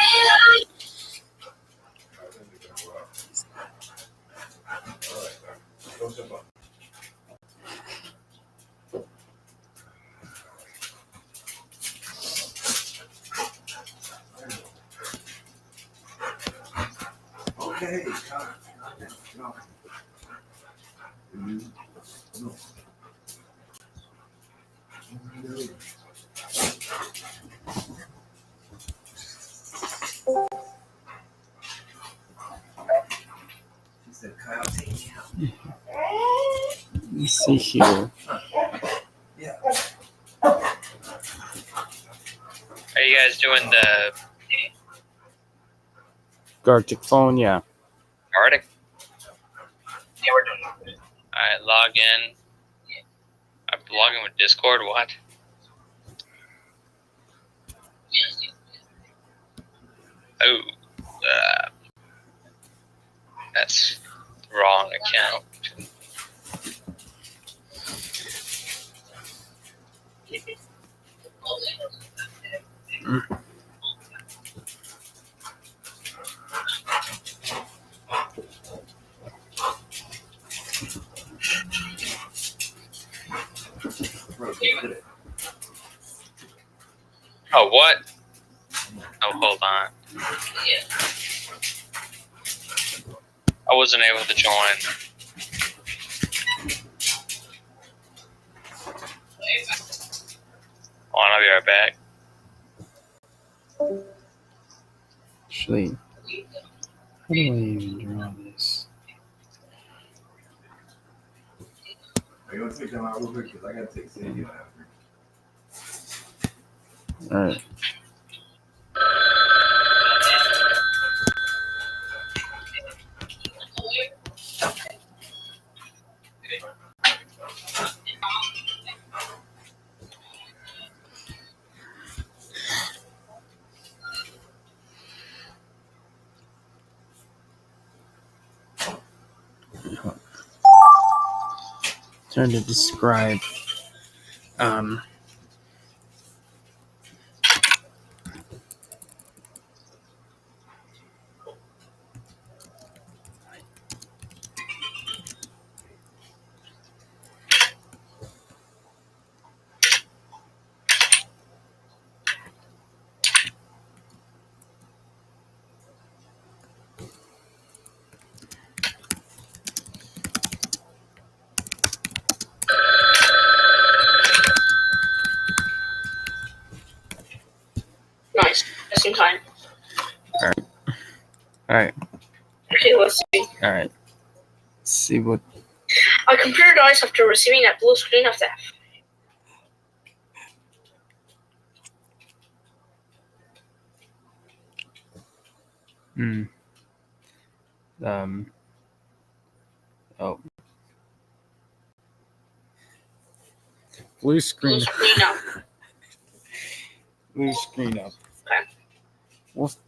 Let's see here. Are you guys doing the Gartic phone, yeah. Arctic? Yeah, we're doing it. Alright, log in. I'm logging with Discord, what? Oh, that's the wrong account. Oh, what? Oh, hold on. I wasn't able to join. Hold on, I'll be right back. Actually, how do I even draw this? Are you gonna take them out real quick? Because I gotta take Sandy out after. Alright. Trying to describe Nice. Just in time. Alright. Okay, let's see. Alright. Let's see what Our computer dies after receiving that blue screen of death. oh. Blue screen. Blue screen up. Blue screen up. Okay. What's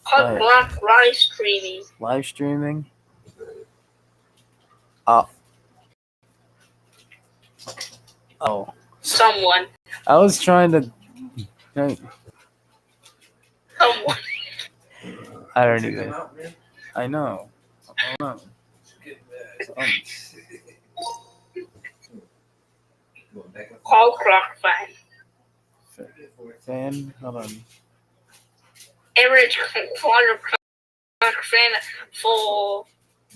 Hot black rice streaming. live streaming? Oh. Oh. Someone. I was trying to. Someone. I don't even. I know. I don't know. Call clock fan. Fan? Hold on. Average quarter clock fan for.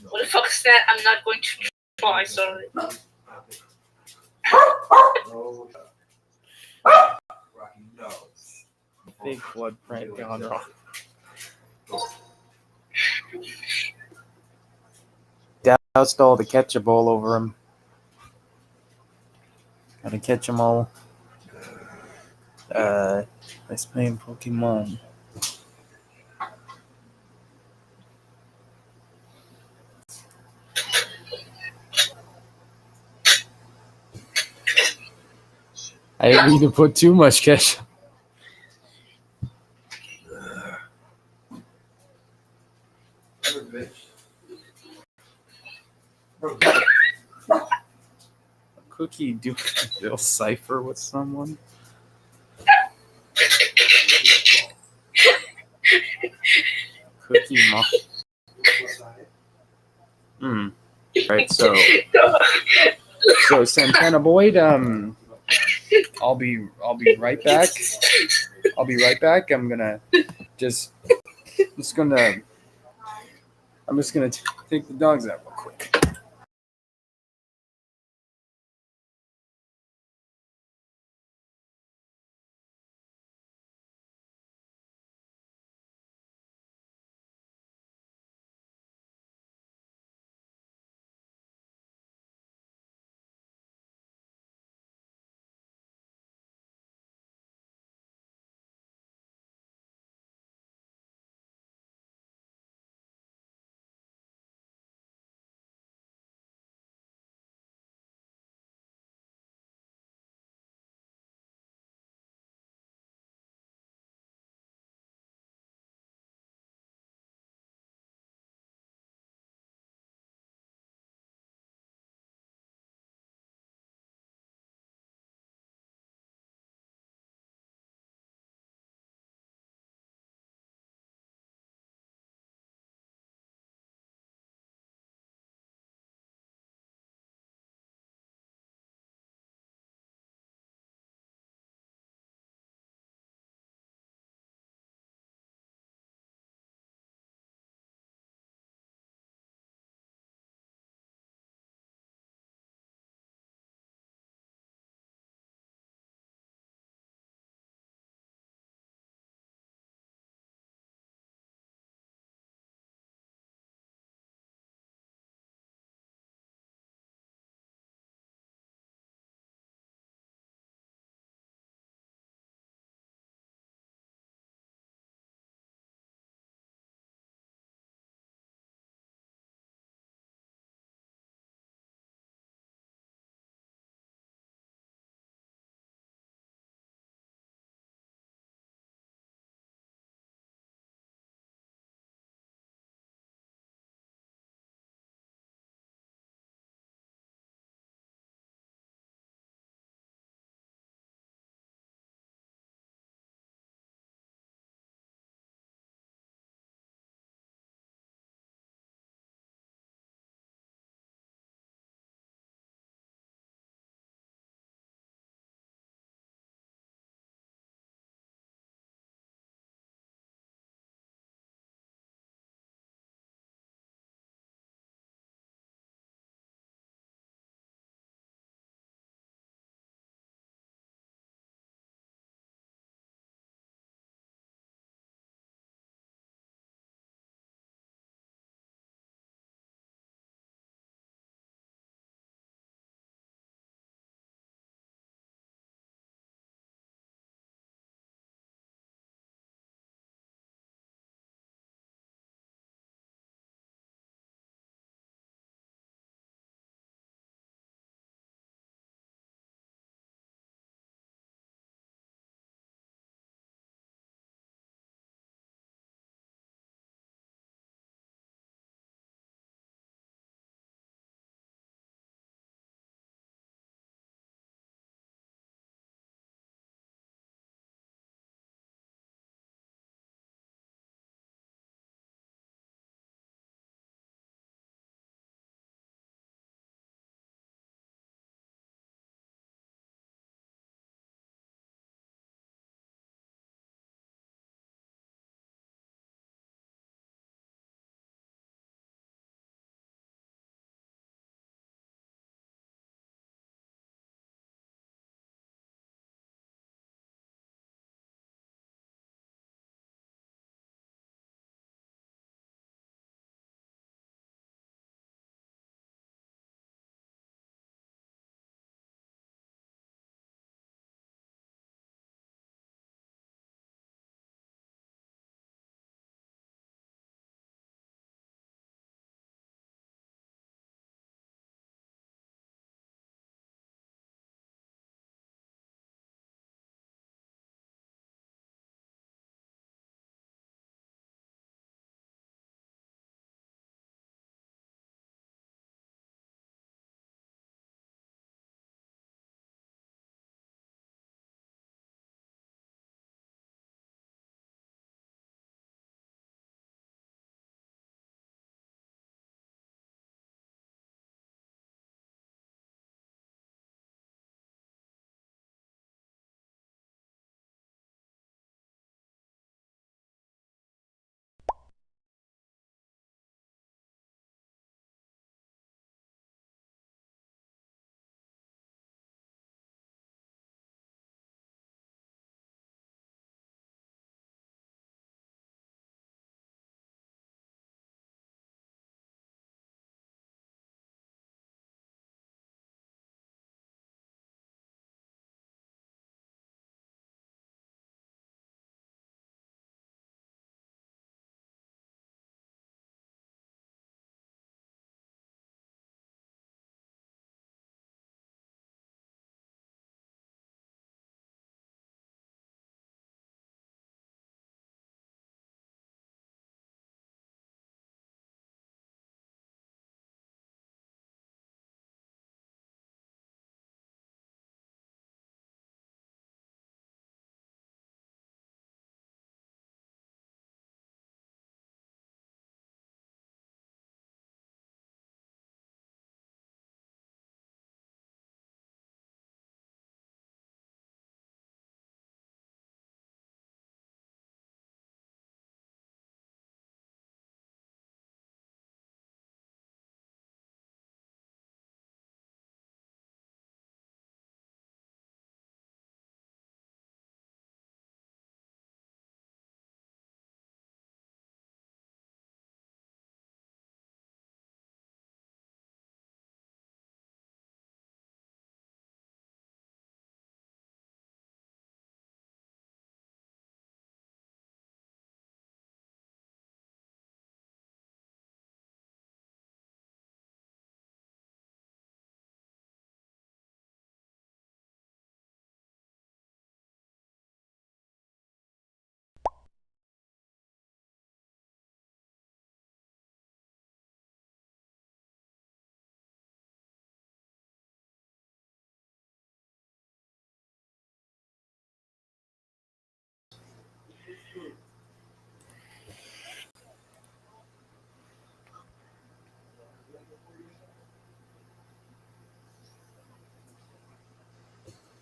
What the fuck is that? I'm not going to try, sorry. Big blood prank gone wrong. Doused all the ketchup all over him. Gotta catch them all. Let's play Pokemon. I didn't mean to put too much ketchup. Cookie doing a little cipher with someone. Cookie mom. Right, so Santana Boyd, I'll be right back. I'll be right back. I'm just gonna take the dogs out real quick.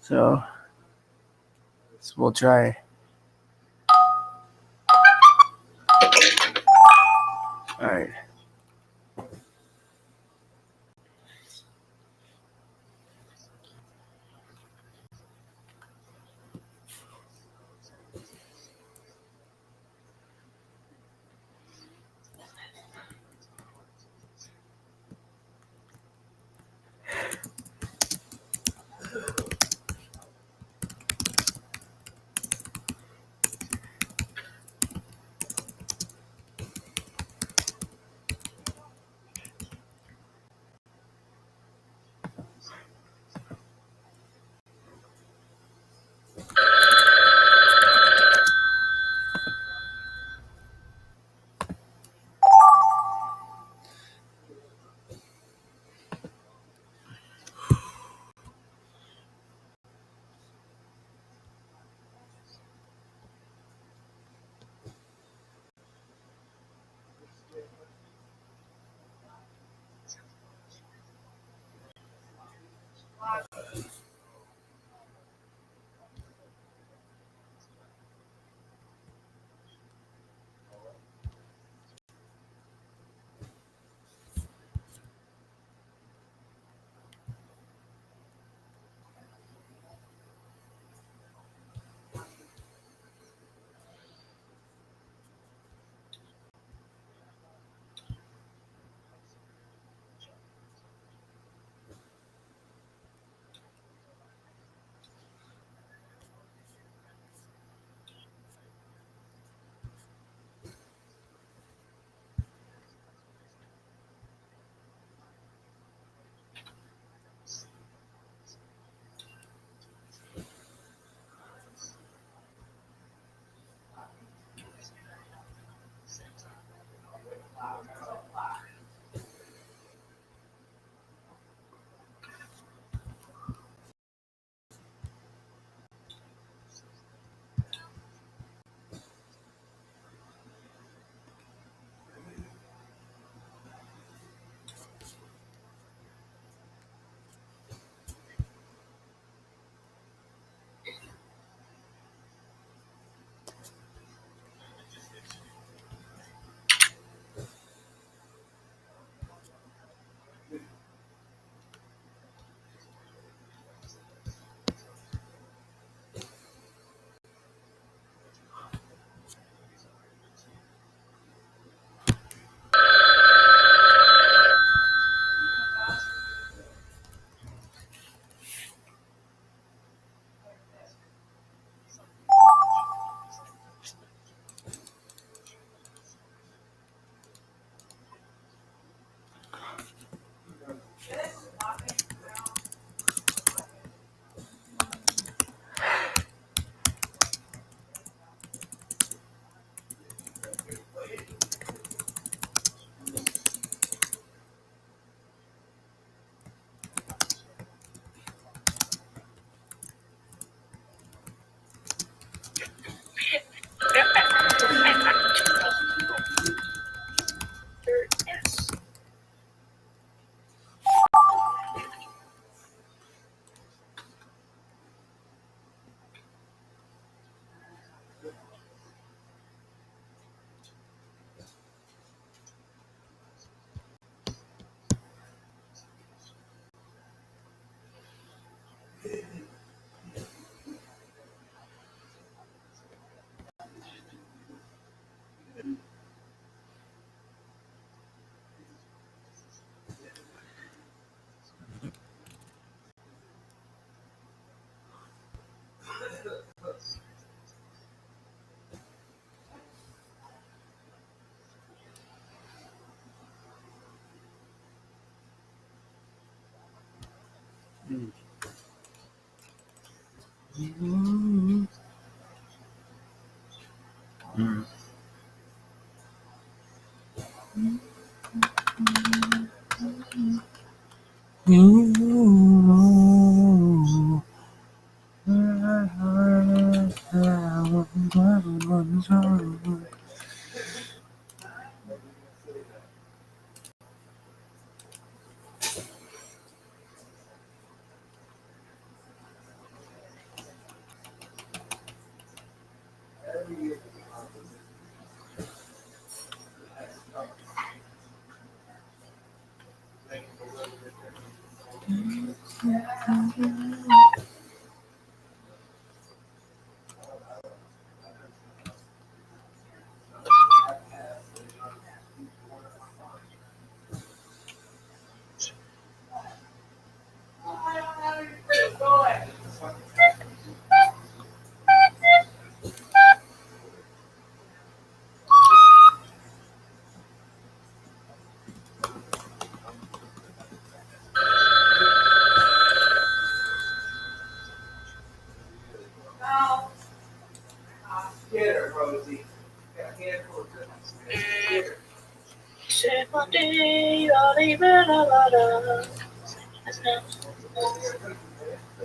So we'll try. All right.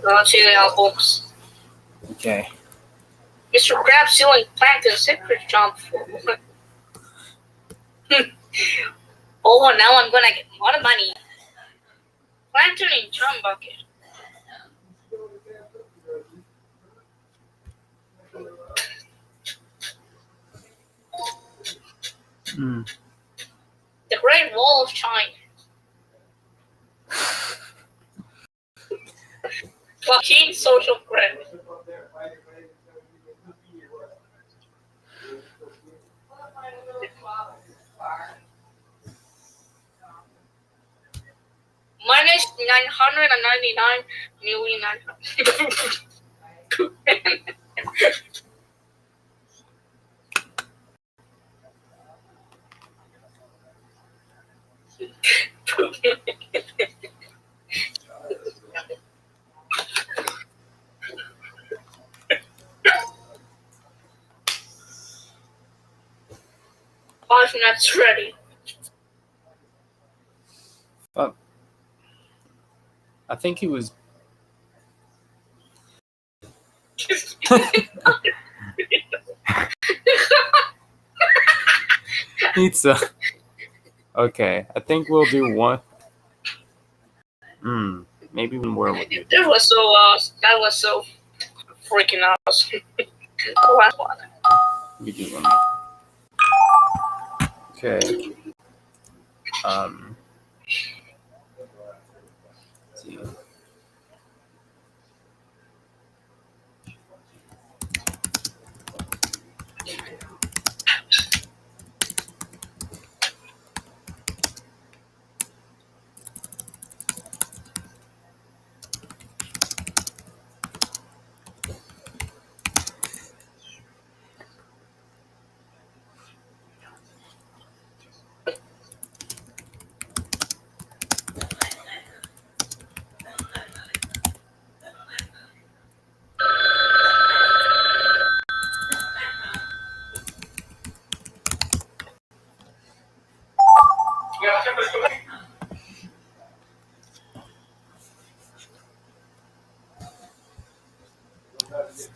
Let's see the albums. Okay. Mr. Crab Ceiling Plankton Secret Jump. Oh, now I'm gonna get a lot of money. Plankton in Jump Bucket. Hmm. The Great Wall of China. Joaquin Social Credit. Minus 999,999,000. Five minutes ready. I think he was. Pizza. Okay, I think we'll do one. Maybe one more. That was so freaking awesome. Last one. We do one more. Okay. Let's see.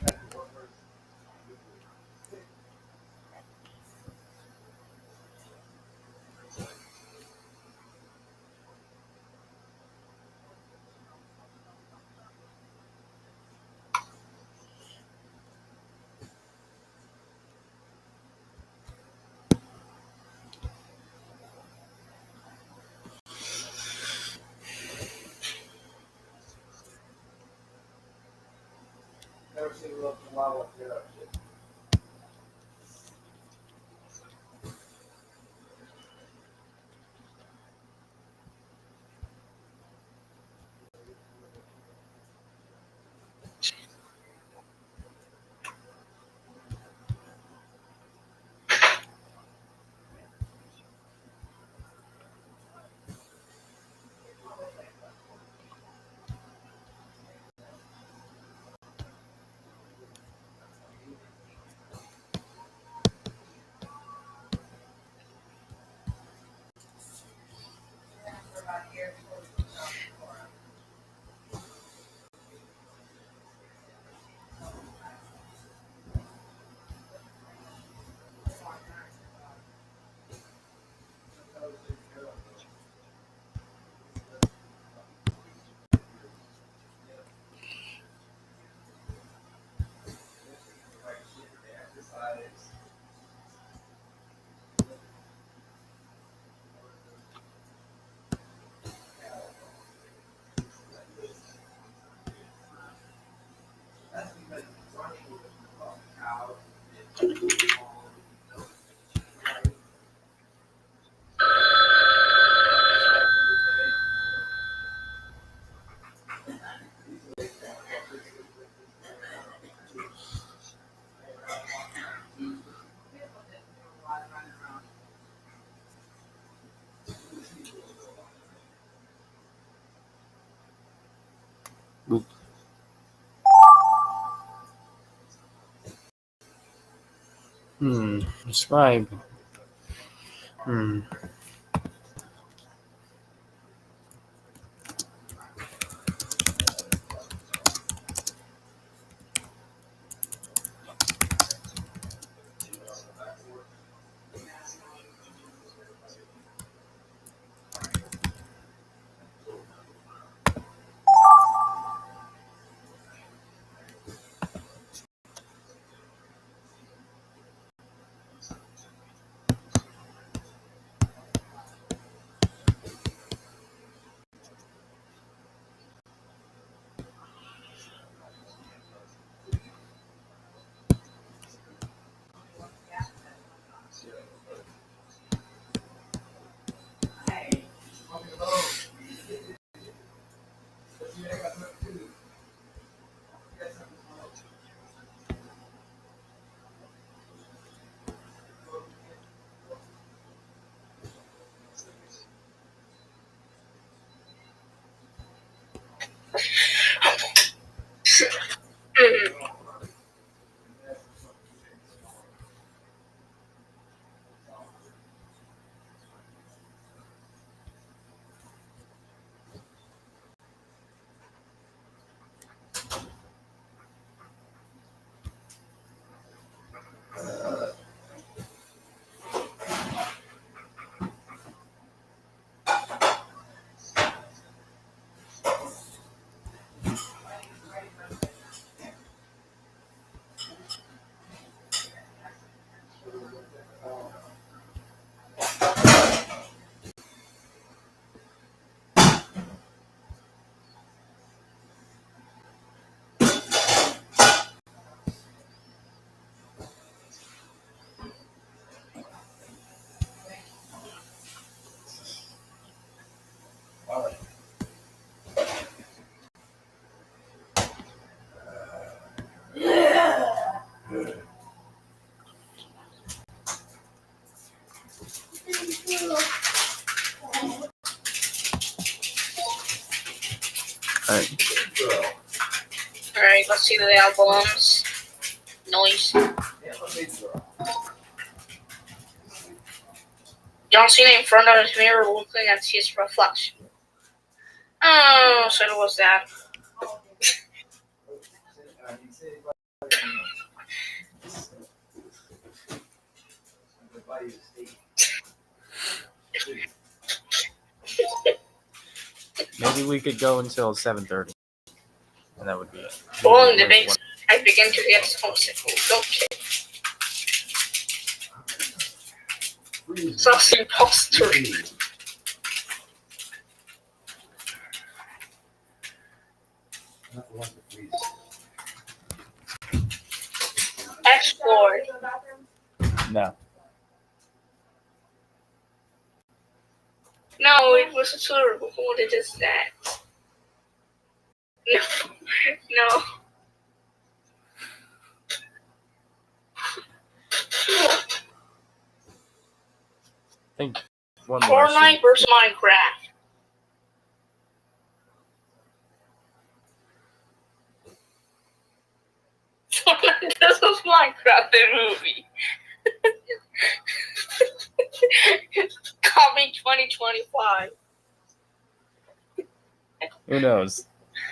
Describe. Hmm. Alright, let's see the albums. Noise. John Cena in front of his mirror looking at his reflection. Oh, so it was that. Maybe we could go until 7:30, and that would be it. Following the debate, I began to get homesick. Okay. Sounds imposter. Explore. No. No, it was a tour. What it is that? No. No. I think one more. Fortnite versus Minecraft. Fortnite versus Minecraft, the movie. Coming 2025. Who knows?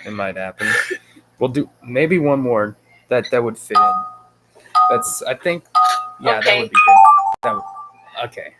It might happen. We'll do maybe one more that would fit in. That's I think. Yeah, Okay. that would be good. That would, okay.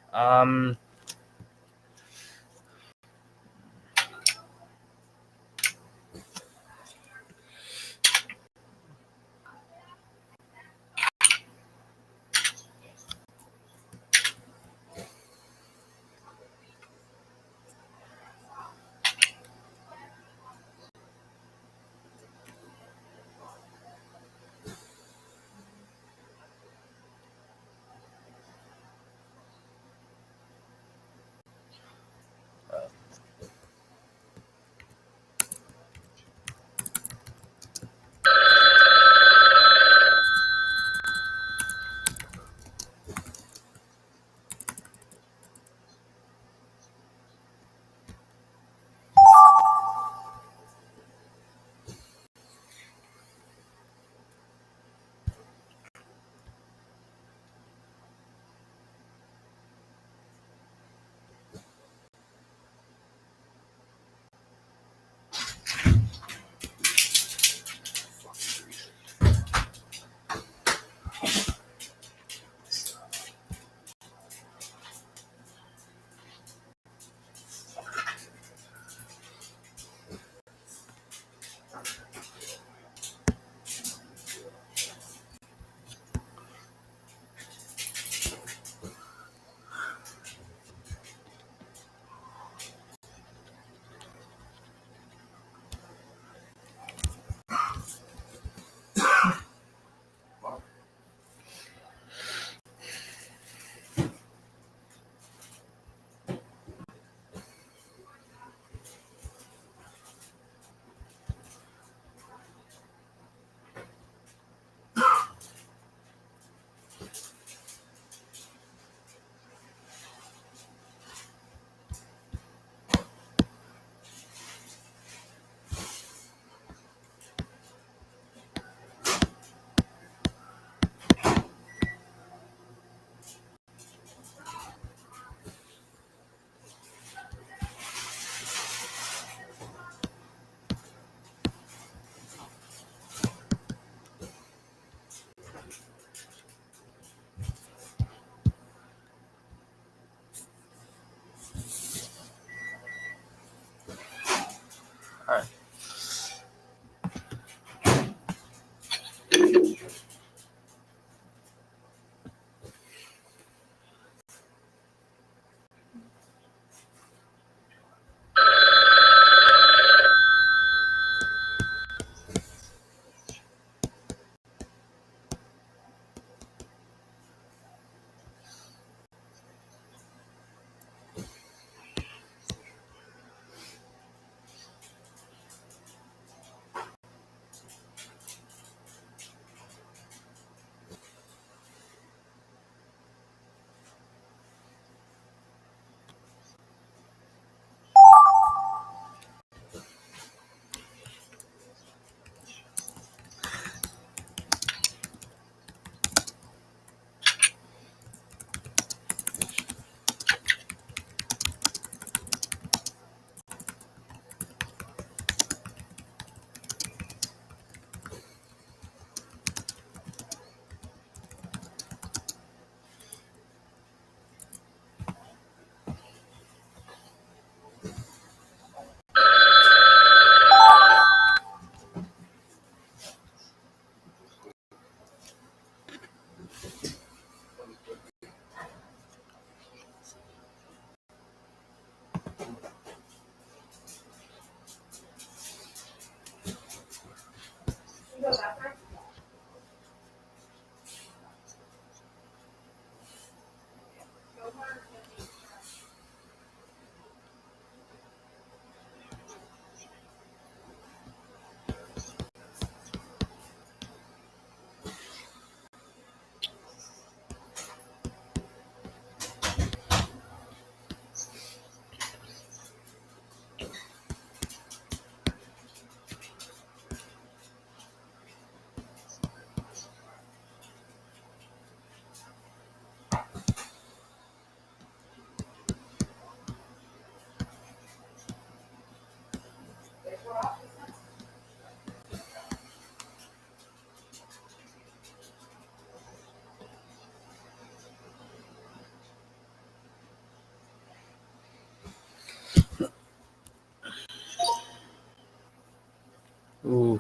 Ooh.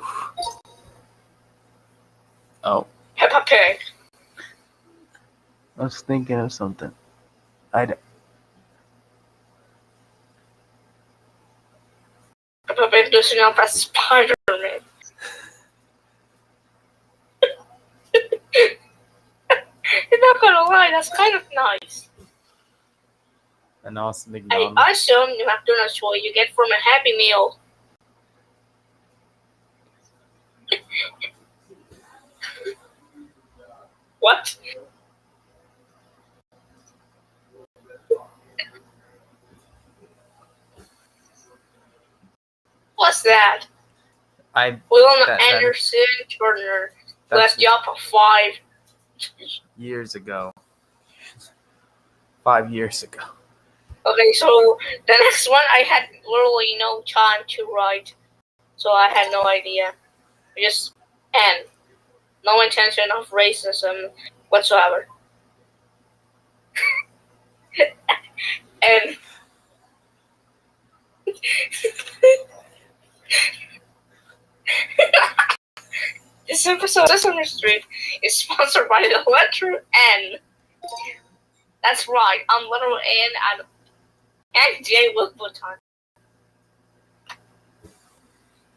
Oh, Peppa Pig. I was thinking of something. I Peppa Pig dressing up as Spider-Man. I'm not gonna lie, that's kind of nice. and also I McDonald's. assume the McDonald's what you get from a Happy Meal. What? What's that? William That- Anderson Turner that's left you up for 5. years ago. 5 years ago. Okay, so the next one I had literally no time to write, so I had no idea. Just N. No intention of racism whatsoever. And this episode of Sesame Street is sponsored by the letter N. That's right, I'm letter N and J Wilburton.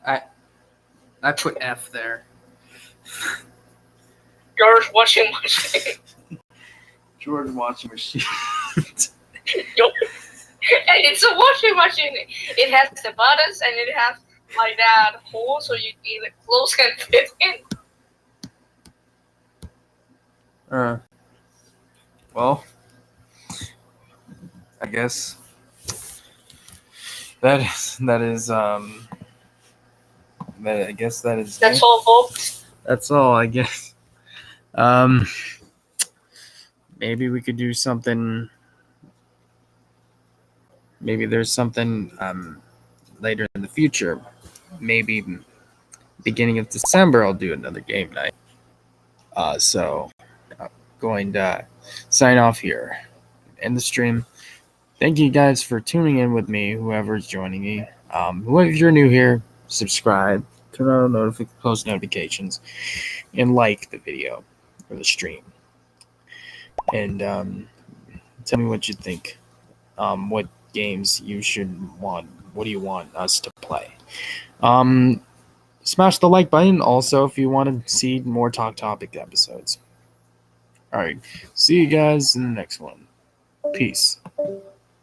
I put F there. George washing machine. Jordan washing machine. And it's a washing machine. It has the buttons and it has like that hole so you the clothes can fit in. Well, I guess that is I guess that is That's all, folks. That's all, I guess. Maybe we could do something. Maybe there's something later in the future. Maybe beginning of December, I'll do another game night. So I'm going to sign off here. End the stream. Thank you guys for tuning in with me, whoever's joining me. If you're new here, subscribe, turn on post notifications, and like the video or the stream. And tell me what you think. What games you should want. What do you want us to play? Smash the like button also if you want to see more Talk Topic episodes. All right. See you guys in the next one. Peace.